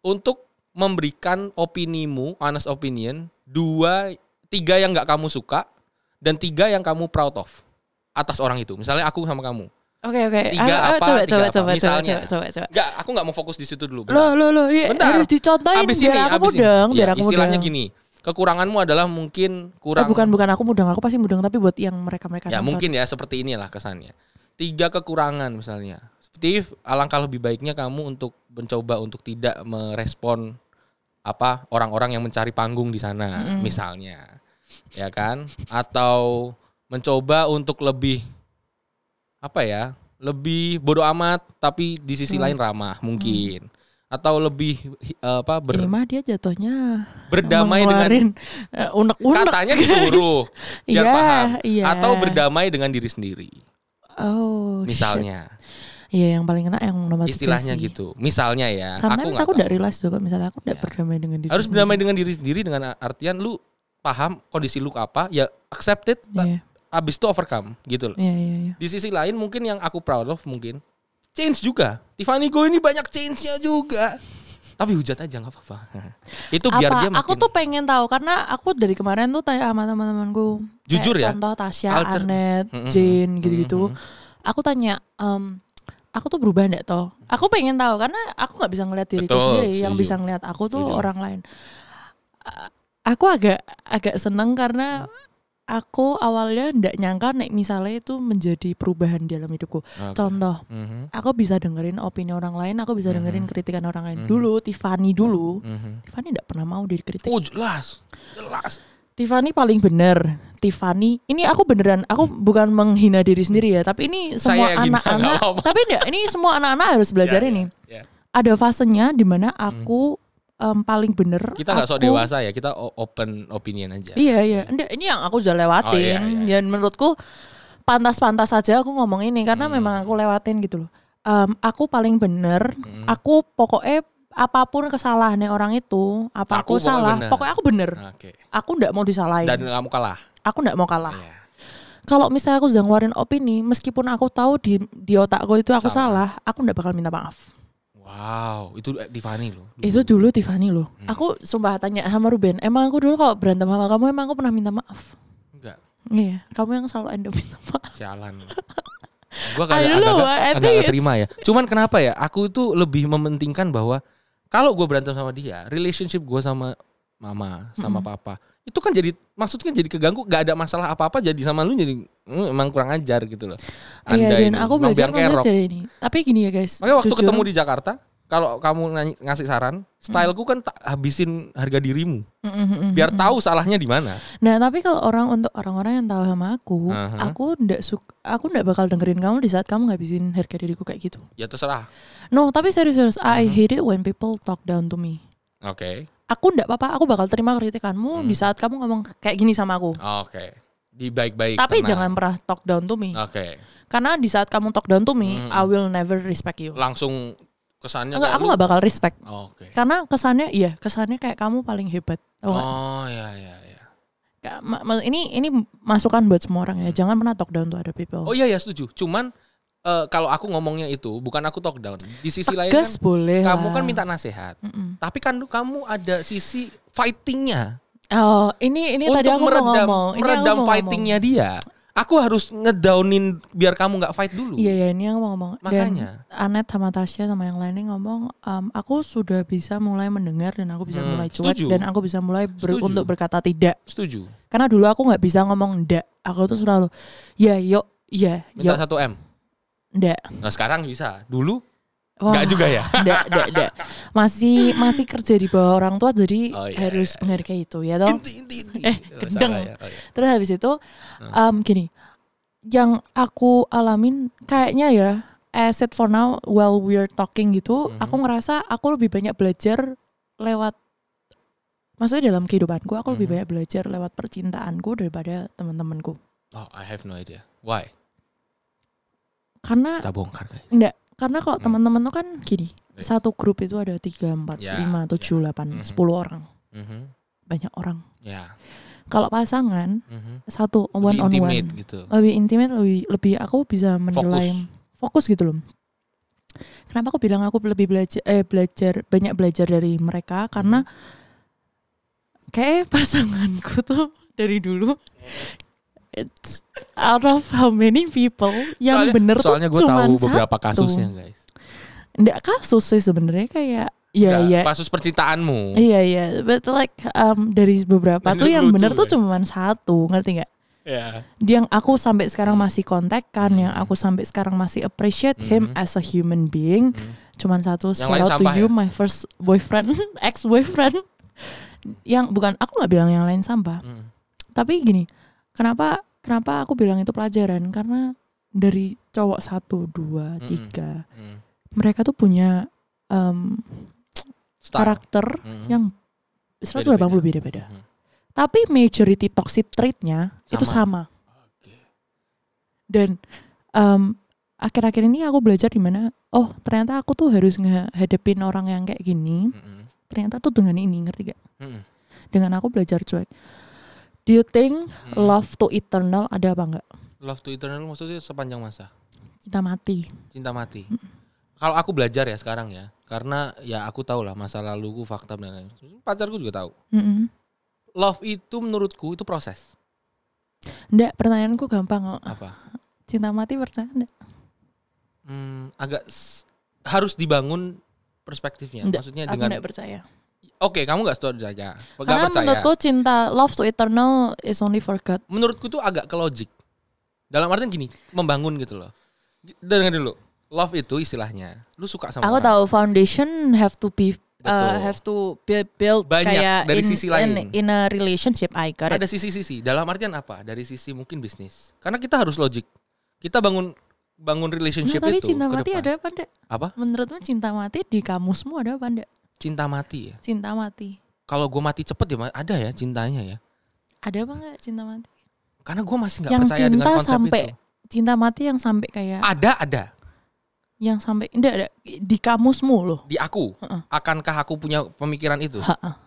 Untuk memberikan opinimu, honest opinion. 2, 3 yang nggak kamu suka dan 3 yang kamu proud of. Atas orang itu, misalnya aku sama kamu.
Oke.
3
Coba.
Misalnya. Enggak, aku nggak mau fokus di situ dulu.
Lo, harus dicontohin biar aku mudeng.
Istilahnya gini, kekuranganmu adalah mungkin kurang.
Bukan aku mudeng, aku pasti mudeng, tapi buat yang mereka
ya nonton. Mungkin ya seperti inilah kesannya. 3 kekurangan misalnya. Steve, alangkah lebih baiknya kamu untuk mencoba untuk tidak merespon orang-orang yang mencari panggung di sana, misalnya, ya kan? Atau mencoba untuk lebih lebih bodo amat tapi di sisi lain ramah mungkin, atau lebih
ini mah dia jatuhnya
berdamai dengan
unek-unek
katanya disuruh biar paham, atau berdamai dengan diri sendiri. Misalnya.
Iya, yang paling kena yang nomor 3
istilahnya sih. Gitu. Misalnya ya.
Sometimes aku udah realize juga, misalnya aku udah berdamai dengan diri.
Harus berdamai dengan diri sendiri dengan artian lu paham kondisi lu apa, ya accept it. Abis itu overcome gitu loh. Di sisi lain mungkin yang aku proud of mungkin change juga. Tiffany Go ini banyak change-nya juga. Tapi hujat aja gak apa-apa. Itu biar dia makin.
Aku tuh pengen tahu karena aku dari kemarin tuh tanya sama teman-temanku.
Jujur ya.
Contoh Tasya, Anet, Jane gitu-gitu. Aku tanya, aku tuh berubah enggak toh? Aku pengen tahu karena aku gak bisa ngeliat diriku sendiri. Yang bisa ngeliat aku tuh orang lain. Aku agak seneng karena aku awalnya ndak nyangka misalnya itu menjadi perubahan di dalam hidupku. Contoh, aku bisa dengerin opini orang lain, aku bisa dengerin kritikan orang lain. Dulu Tiffany Tiffany ndak pernah mau dikritik.
Oh jelas.
Tiffany paling bener. Tiffany, ini aku beneran, aku bukan menghina diri sendiri ya, tapi ini semua anak-anak. Tapi enggak, ini semua anak-anak harus belajar ini. Ada fasenya di mana aku paling bener.
Kita nggak sok dewasa ya, kita open opinion aja.
Iya. Ini yang aku sudah lewatin. Dan menurutku pantas-pantas saja aku ngomong ini karena memang aku lewatin gitu loh. Aku paling bener. Aku pokoknya apapun kesalahannya orang itu, aku salah, pokoknya aku bener. Aku nggak mau disalahin.
Dan nggak mau kalah.
Aku nggak mau kalah. Kalau misalnya aku sudah ngeluarin opini, meskipun aku tahu di otakku itu aku salah, aku nggak bakal minta maaf.
Wow, itu Tiffany loh.
Itu dulu Tiffany loh. Aku sumpah tanya sama Ruben, emang aku dulu kalau berantem sama kamu emang aku pernah minta maaf?
Enggak.
Iya, kamu yang selalu anda minta maaf.
Sialan. Gue agak terima ya. Cuman kenapa ya? Aku itu lebih mementingkan bahwa kalau gue berantem sama dia, relationship gue sama mama sama papa. Itu kan jadi maksudnya jadi keganggu, gak ada masalah apa-apa jadi sama lu jadi emang kurang ajar gitu loh.
Iya, dan aku belajar dari ini. Tapi gini ya guys.
Makanya waktu ketemu di Jakarta, kalau kamu ngasih saran, styleku kan tak habisin harga dirimu. Biar tahu salahnya di mana.
Nah, tapi kalau untuk orang-orang yang tahu sama aku ndak bakal dengerin kamu di saat kamu ngabisin harga diriku kayak gitu. Ya
terserah.
No, tapi serius, I hate it when people talk down to me.
Oke.
Aku ndak apa-apa, aku bakal terima kritikanmu di saat kamu ngomong kayak gini sama aku.
Oke. Di baik-baik.
Tapi jangan pernah talk down to me.
Oke.
Karena di saat kamu talk down to me, I will never respect you.
Langsung kesannya
aku gak bakal respect.
Oke.
Karena kesannya kayak kamu paling hebat.
Oh iya.
Ini masukan buat semua orang ya. Jangan pernah talk down to other people.
Oh iya setuju. Cuman kalau aku ngomongnya itu bukan aku talk down. Di sisi lain kan
boleh
kamu
lah.
kan minta nasihat. Tapi kan kamu ada sisi fightingnya.
Oh, ini tadi aku mau ngomong.
Meredam fightingnya dia. Aku harus ngedownin biar kamu nggak fight dulu.
Iya, ini yang mau ngomong.
Makanya.
Dan Anet sama Tasya sama yang lainnya ngomong, aku sudah bisa mulai mendengar dan aku bisa mulai cuek dan aku bisa mulai untuk berkata tidak.
Setuju.
Karena dulu aku nggak bisa ngomong ndak. Aku tuh selalu, ya yuk, ya yuk.
Minta 1M.
Ndak.
Nah sekarang bisa. Dulu nggak juga ya.
Ndak. Masih kerja di bawah orang tua jadi harus menghargai itu ya toh. Gendeng. Ya. Terus habis itu gini, yang aku alamin kayaknya ya, as it for now while we're talking gitu, aku ngerasa aku lebih banyak belajar lewat, maksudnya dalam kehidupanku aku lebih banyak belajar lewat percintaanku daripada teman-temanku.
Oh, I have no idea. Why?
Karena
kita bongkar guys.
Enggak, karena kalau teman-teman tuh kan gini, satu grup itu ada 3, 4, 5, 7, 8, 10 orang. Banyak orang. Kalau pasangan satu one on one
gitu.
Lebih intimate, lebih aku bisa menilai fokus gitu loh. Kenapa aku bilang aku lebih banyak belajar dari mereka, karena kayak pasanganku tuh dari dulu it's out of how many people yang bener tuh cuma satu. Soalnya gue tahu beberapa
kasusnya guys.
Nggak kasus sih sebenarnya, kayak ya.
Kasus percintaanmu.
Iya, but like dari beberapa tuh yang bener tuh cuma satu, ngerti nggak?
Yeah.
Yang aku sampai sekarang masih kontak-kan, yang aku sampai sekarang masih appreciate him as a human being, cuma satu. Shout out to you, my first boyfriend, ex-boyfriend. Yang bukan, aku nggak bilang yang lain sampah. Tapi gini, kenapa aku bilang itu pelajaran? Karena dari cowok 1, 2, 3, mereka tuh punya karakter yang 180 beda-beda. Tapi majority toxic trait-nya itu sama. Dan akhir-akhir ini aku belajar di mana, oh ternyata aku tuh harus ngehadepin orang yang kayak gini. Ternyata tuh dengan ini, ngerti gak? Dengan aku belajar cuek. Do you think love to eternal ada apa enggak?
Love to eternal maksudnya sepanjang masa?
Cinta mati.
Kalau aku belajar ya sekarang ya, karena ya aku tahu lah masa laluku, fakta dan lain-lain. Pacarku juga tahu. Love itu menurutku itu proses.
Nggak, pertanyaanku gampang kok.
Apa?
Cinta mati percaya nggak?
Agak harus dibangun perspektifnya.
Nggak,
maksudnya
aku
dengan.
Nggak percaya.
Oke, kamu nggak setuju aja.
Karena menurutku cinta love to eternal is only for God.
Menurutku tuh agak ke logik. Dalam artian gini, membangun gitu loh. Dengar dulu. Love itu istilahnya, lu suka sama
aku
orang.
tahu foundation have to be build
banyak
kayak
dari sisi lain.
In a relationship, I got it.
Ada sisi-sisi. Dalam artian apa? Dari sisi mungkin bisnis. Karena kita harus logik. Kita bangun relationship
tapi
itu.
Tapi cinta mati ada apa enggak?
Apa?
Menurutmu cinta mati di kamusmu ada apa enggak?
Cinta mati ya?
Cinta mati.
Kalau gue mati cepet ya ada ya cintanya ya.
Ada apa enggak cinta mati?
Karena gue masih gak percaya dengan konsep
sampai,
itu.
Cinta mati yang sampai kayak
Ada.
Yang sampai enggak ada di kamusmu loh.
Di aku. Akankah aku punya pemikiran itu?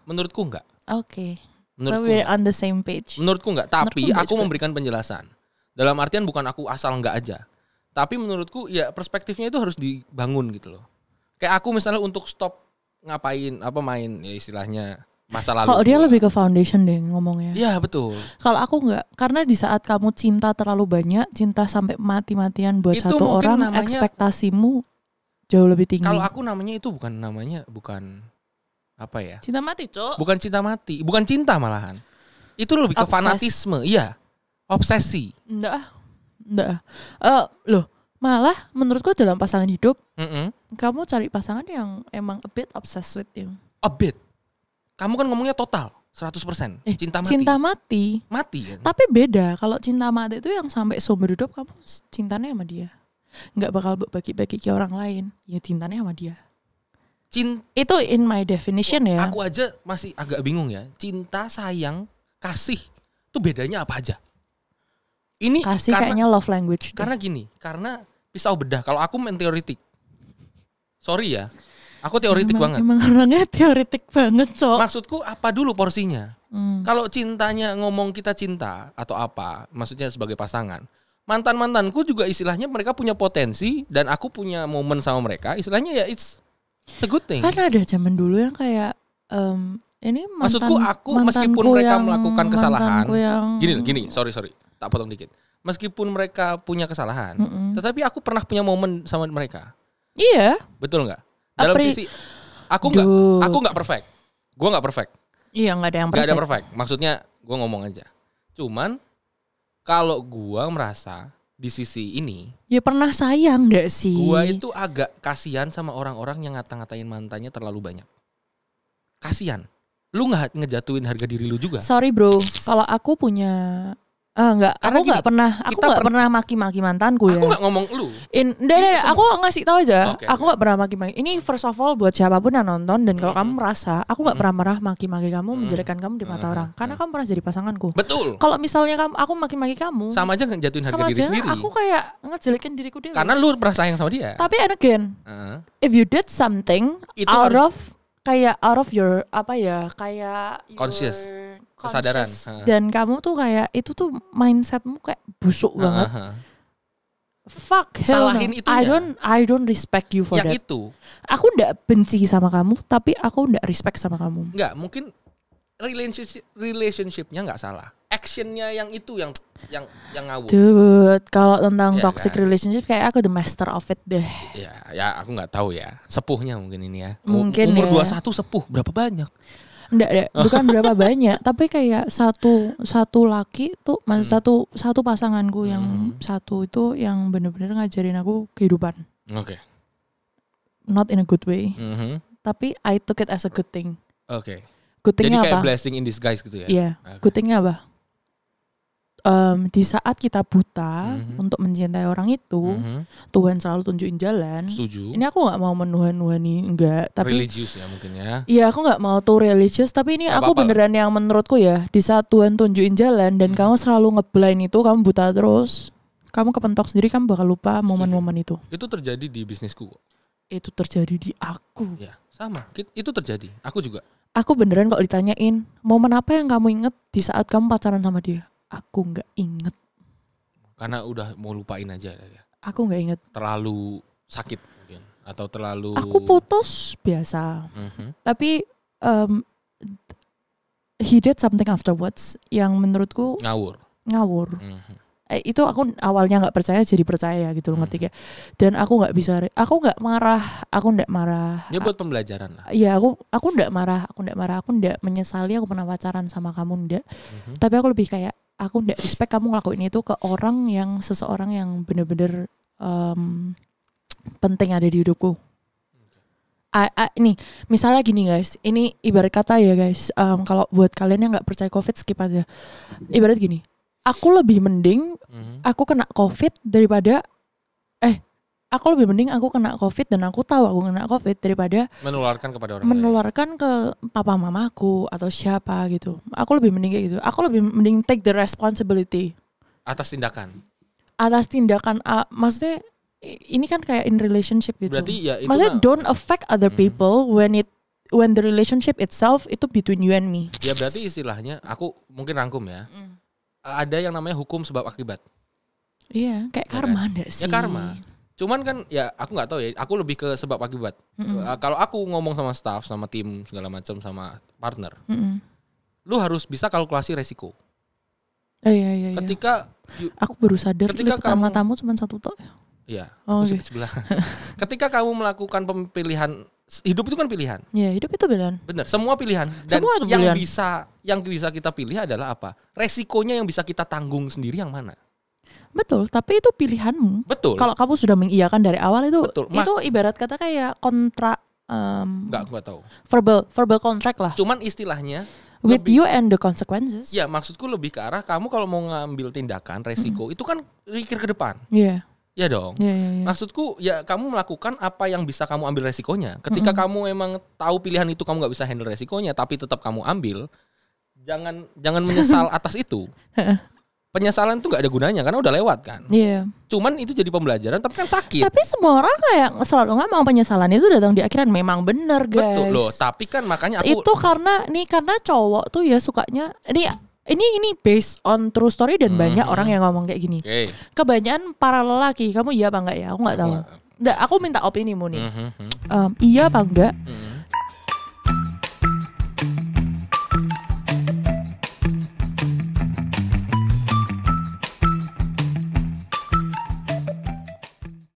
Menurutku enggak.
Oke.
Menurutku
so we're on the same page.
Menurutku enggak, tapi aku memberikan penjelasan. Dalam artian bukan aku asal enggak aja. Tapi menurutku ya perspektifnya itu harus dibangun gitu loh. Kayak aku misalnya untuk stop ngapain main ya istilahnya masa lalu.
Kalau dia lebih ke foundation deh ngomongnya.
Iya betul.
Kalau aku enggak, karena di saat kamu cinta terlalu banyak, cinta sampai mati-matian buat itu satu orang, namanya, ekspektasimu jauh lebih tinggi.
Kalau aku namanya itu bukan apa ya?
Cinta mati, Cok.
Bukan cinta mati, bukan cinta malahan. Itu lebih ke fanatisme, iya. Obsesi.
Enggak. Loh, malah menurutku dalam pasangan hidup, kamu cari pasangan yang emang a bit obsessed with you.
A bit. Kamu kan ngomongnya total 100%. Cinta mati.
Cinta mati.
Mati kan?
Tapi beda. Kalau cinta mati itu yang sampai seumur hidup kamu cintanya sama dia. Nggak bakal bagi-bagi ke orang lain. Ya cintanya sama dia. Itu in my definition ya.
Aku aja masih agak bingung ya. Cinta, sayang, kasih. Itu bedanya apa aja? Ini
kasih kayaknya love language.
Karena gini. Karena pisau bedah. Kalau aku main teoretik. Sorry ya. Aku teoretik banget.
Emang orangnya teoretik banget, Cok.
Maksudku apa dulu porsinya? Kalau cintanya ngomong kita cinta atau apa, maksudnya sebagai pasangan. Mantan-mantanku juga istilahnya mereka punya potensi dan aku punya momen sama mereka. Istilahnya ya it's a good thing.
Kan ada zaman dulu yang kayak ini
maksudku aku meskipun mereka melakukan kesalahan. Gini, sorry. Tak potong dikit. Meskipun mereka punya kesalahan, tetapi aku pernah punya momen sama mereka.
Iya.
Betul nggak? Dalam sisi aku nggak perfect. Gue nggak perfect.
Iya, nggak ada yang perfect.
Nggak ada perfect. Maksudnya gue ngomong aja. Cuman kalau gue merasa di sisi ini,
ya pernah sayang nggak sih?
Gue itu agak kasihan sama orang-orang yang ngata-ngatain mantannya terlalu banyak. Kasihan. Lu nggak ngejatuhin harga diri lu juga.
Sorry bro, kalau aku punya enggak, aku nggak pernah maki-maki mantanku ya.
Aku nggak ngomong lu.
Aku ngasih tahu aja.
Okay,
aku nggak pernah maki-maki. Ini first of all buat siapapun yang nonton dan kalau kamu merasa aku nggak pernah marah maki-maki kamu, menjelekkan kamu di mata orang, karena kamu pernah jadi pasanganku.
Betul.
Kalau misalnya aku maki-maki kamu,
sama aja ngejatuhin harga diri sendiri.
Aku kayak ngejelekin diriku dia.
Karena lu pernah sayang sama dia.
Tapi and again, if you did something itu out of your apa ya, kayak
conscious. Kesadaran.
Dan kamu tuh kayak itu tuh mindsetmu kayak busuk banget. Fuck,
salahin itu.
I don't respect you for that.
Yang itu.
Aku nggak benci sama kamu, tapi aku nggak respect sama kamu.
Nggak, mungkin relationshipnya nggak salah. Actionnya yang itu yang ngawur.
Dude, kalau tentang toxic relationship kayak aku the master of it deh.
Ya aku nggak tahu ya. Sepuhnya mungkin ini ya.
Mungkin
umur 21 sepuh berapa banyak?
Enggak, bukan berapa banyak, tapi kayak satu laki tuh, satu pasanganku yang satu itu yang benar-benar ngajarin aku kehidupan.
Oke.
Not in a good way. Tapi I took it as a good thing.
Oke.
Good thingnya apa?
Jadi kayak blessing in disguise gitu ya?
Iya. Okay. Good thingnya apa? Di saat kita buta untuk mencintai orang itu, Tuhan selalu tunjukin jalan.
Setuju.
Ini aku nggak mau menuhan-nuhani, enggak. Tapi
religius ya mungkin ya.
Iya, aku nggak mau tuh religius. Tapi ini aku beneran yang menurutku ya, di saat Tuhan tunjukin jalan dan kamu selalu ngeblind itu, kamu buta terus, kamu kepentok sendiri, kamu bakal lupa momen-momen itu.
Itu terjadi di bisnisku.
Itu terjadi di aku.
Ya, sama. Itu terjadi. Aku juga.
Aku beneran kok ditanyain momen apa yang kamu inget di saat kamu pacaran sama dia. Aku nggak inget.
Karena udah mau lupain aja ya.
Aku nggak inget.
Terlalu sakit mungkin atau terlalu.
Aku putus biasa. Tapi he did something afterwards yang menurutku ngawur. Itu aku awalnya nggak percaya jadi percaya gitu loh, ngerti gak? Dan aku nggak marah.
Ya buat pembelajaran lah.
Iya, aku nggak marah, aku nggak menyesali aku pernah pacaran sama kamu, nggak. Tapi aku lebih kayak aku nggak respect kamu ngelakuin itu ke seseorang yang bener-bener penting ada di hidupku. Ini misalnya gini guys, ini ibarat kata ya guys, kalau buat kalian yang nggak percaya COVID skip aja. Ibarat gini, aku lebih mending aku kena COVID daripada aku lebih mending aku kena COVID dan aku tahu aku kena COVID daripada
menularkan kepada orang
menularkan ke papa mamaku atau siapa gitu. Aku lebih mending kayak gitu. Aku lebih mending take the responsibility
atas tindakan.
Maksudnya ini kan kayak in relationship gitu.
Berarti ya itu
maksudnya don't affect other people when the relationship itself itu between you and me.
Ya berarti istilahnya aku mungkin rangkum ya. Ada yang namanya hukum sebab akibat.
Iya, kayak
ya
karma
kan?
enggak sih?
Ya karma. Cuman kan ya aku nggak tahu ya. Aku lebih ke sebab akibat. Kalau aku ngomong sama staff, sama tim segala macam, sama partner, lu harus bisa kalkulasi resiko.
Iya.
Ketika
aku baru sadar
ketika
matamu cuma satu tok.
Iya.
Oh,
aku sebelah. Ketika kamu melakukan pemilihan hidup itu kan pilihan.
Iya, hidup itu pilihan.
Bener, semua pilihan. Dan
semua itu
yang
pilihan.
yang bisa kita pilih adalah apa? Resikonya yang bisa kita tanggung sendiri yang mana?
Betul, tapi itu pilihanmu.
Betul.
Kalau kamu sudah mengiyakan dari awal itu,
betul.
Itu ibarat kata kayak kontrak.
Enggak tahu.
Verbal contract lah.
Cuman istilahnya
with you and the consequences.
Ya, maksudku lebih ke arah kamu kalau mau ngambil tindakan resiko itu kan mikir ke depan.
Iya.
Ya dong.
Yeah.
Maksudku ya kamu melakukan apa yang bisa kamu ambil resikonya. Ketika kamu emang tahu pilihan itu kamu nggak bisa handle resikonya, tapi tetap kamu ambil, jangan menyesal atas itu. Penyesalan itu nggak ada gunanya karena udah lewat kan.
Iya.
Cuman itu jadi pembelajaran, tapi kan sakit.
Tapi semua orang kayak selalu ngomong penyesalan itu datang di akhiran. Memang benar guys.
Betul loh. Tapi kan makanya aku
itu karena cowok tuh ya sukanya ini based on true story dan banyak orang yang ngomong kayak gini. Kebanyakan para lelaki, kamu iya apa enggak ya? Aku enggak tahu. Aku minta opinimu nih. Iya apa enggak?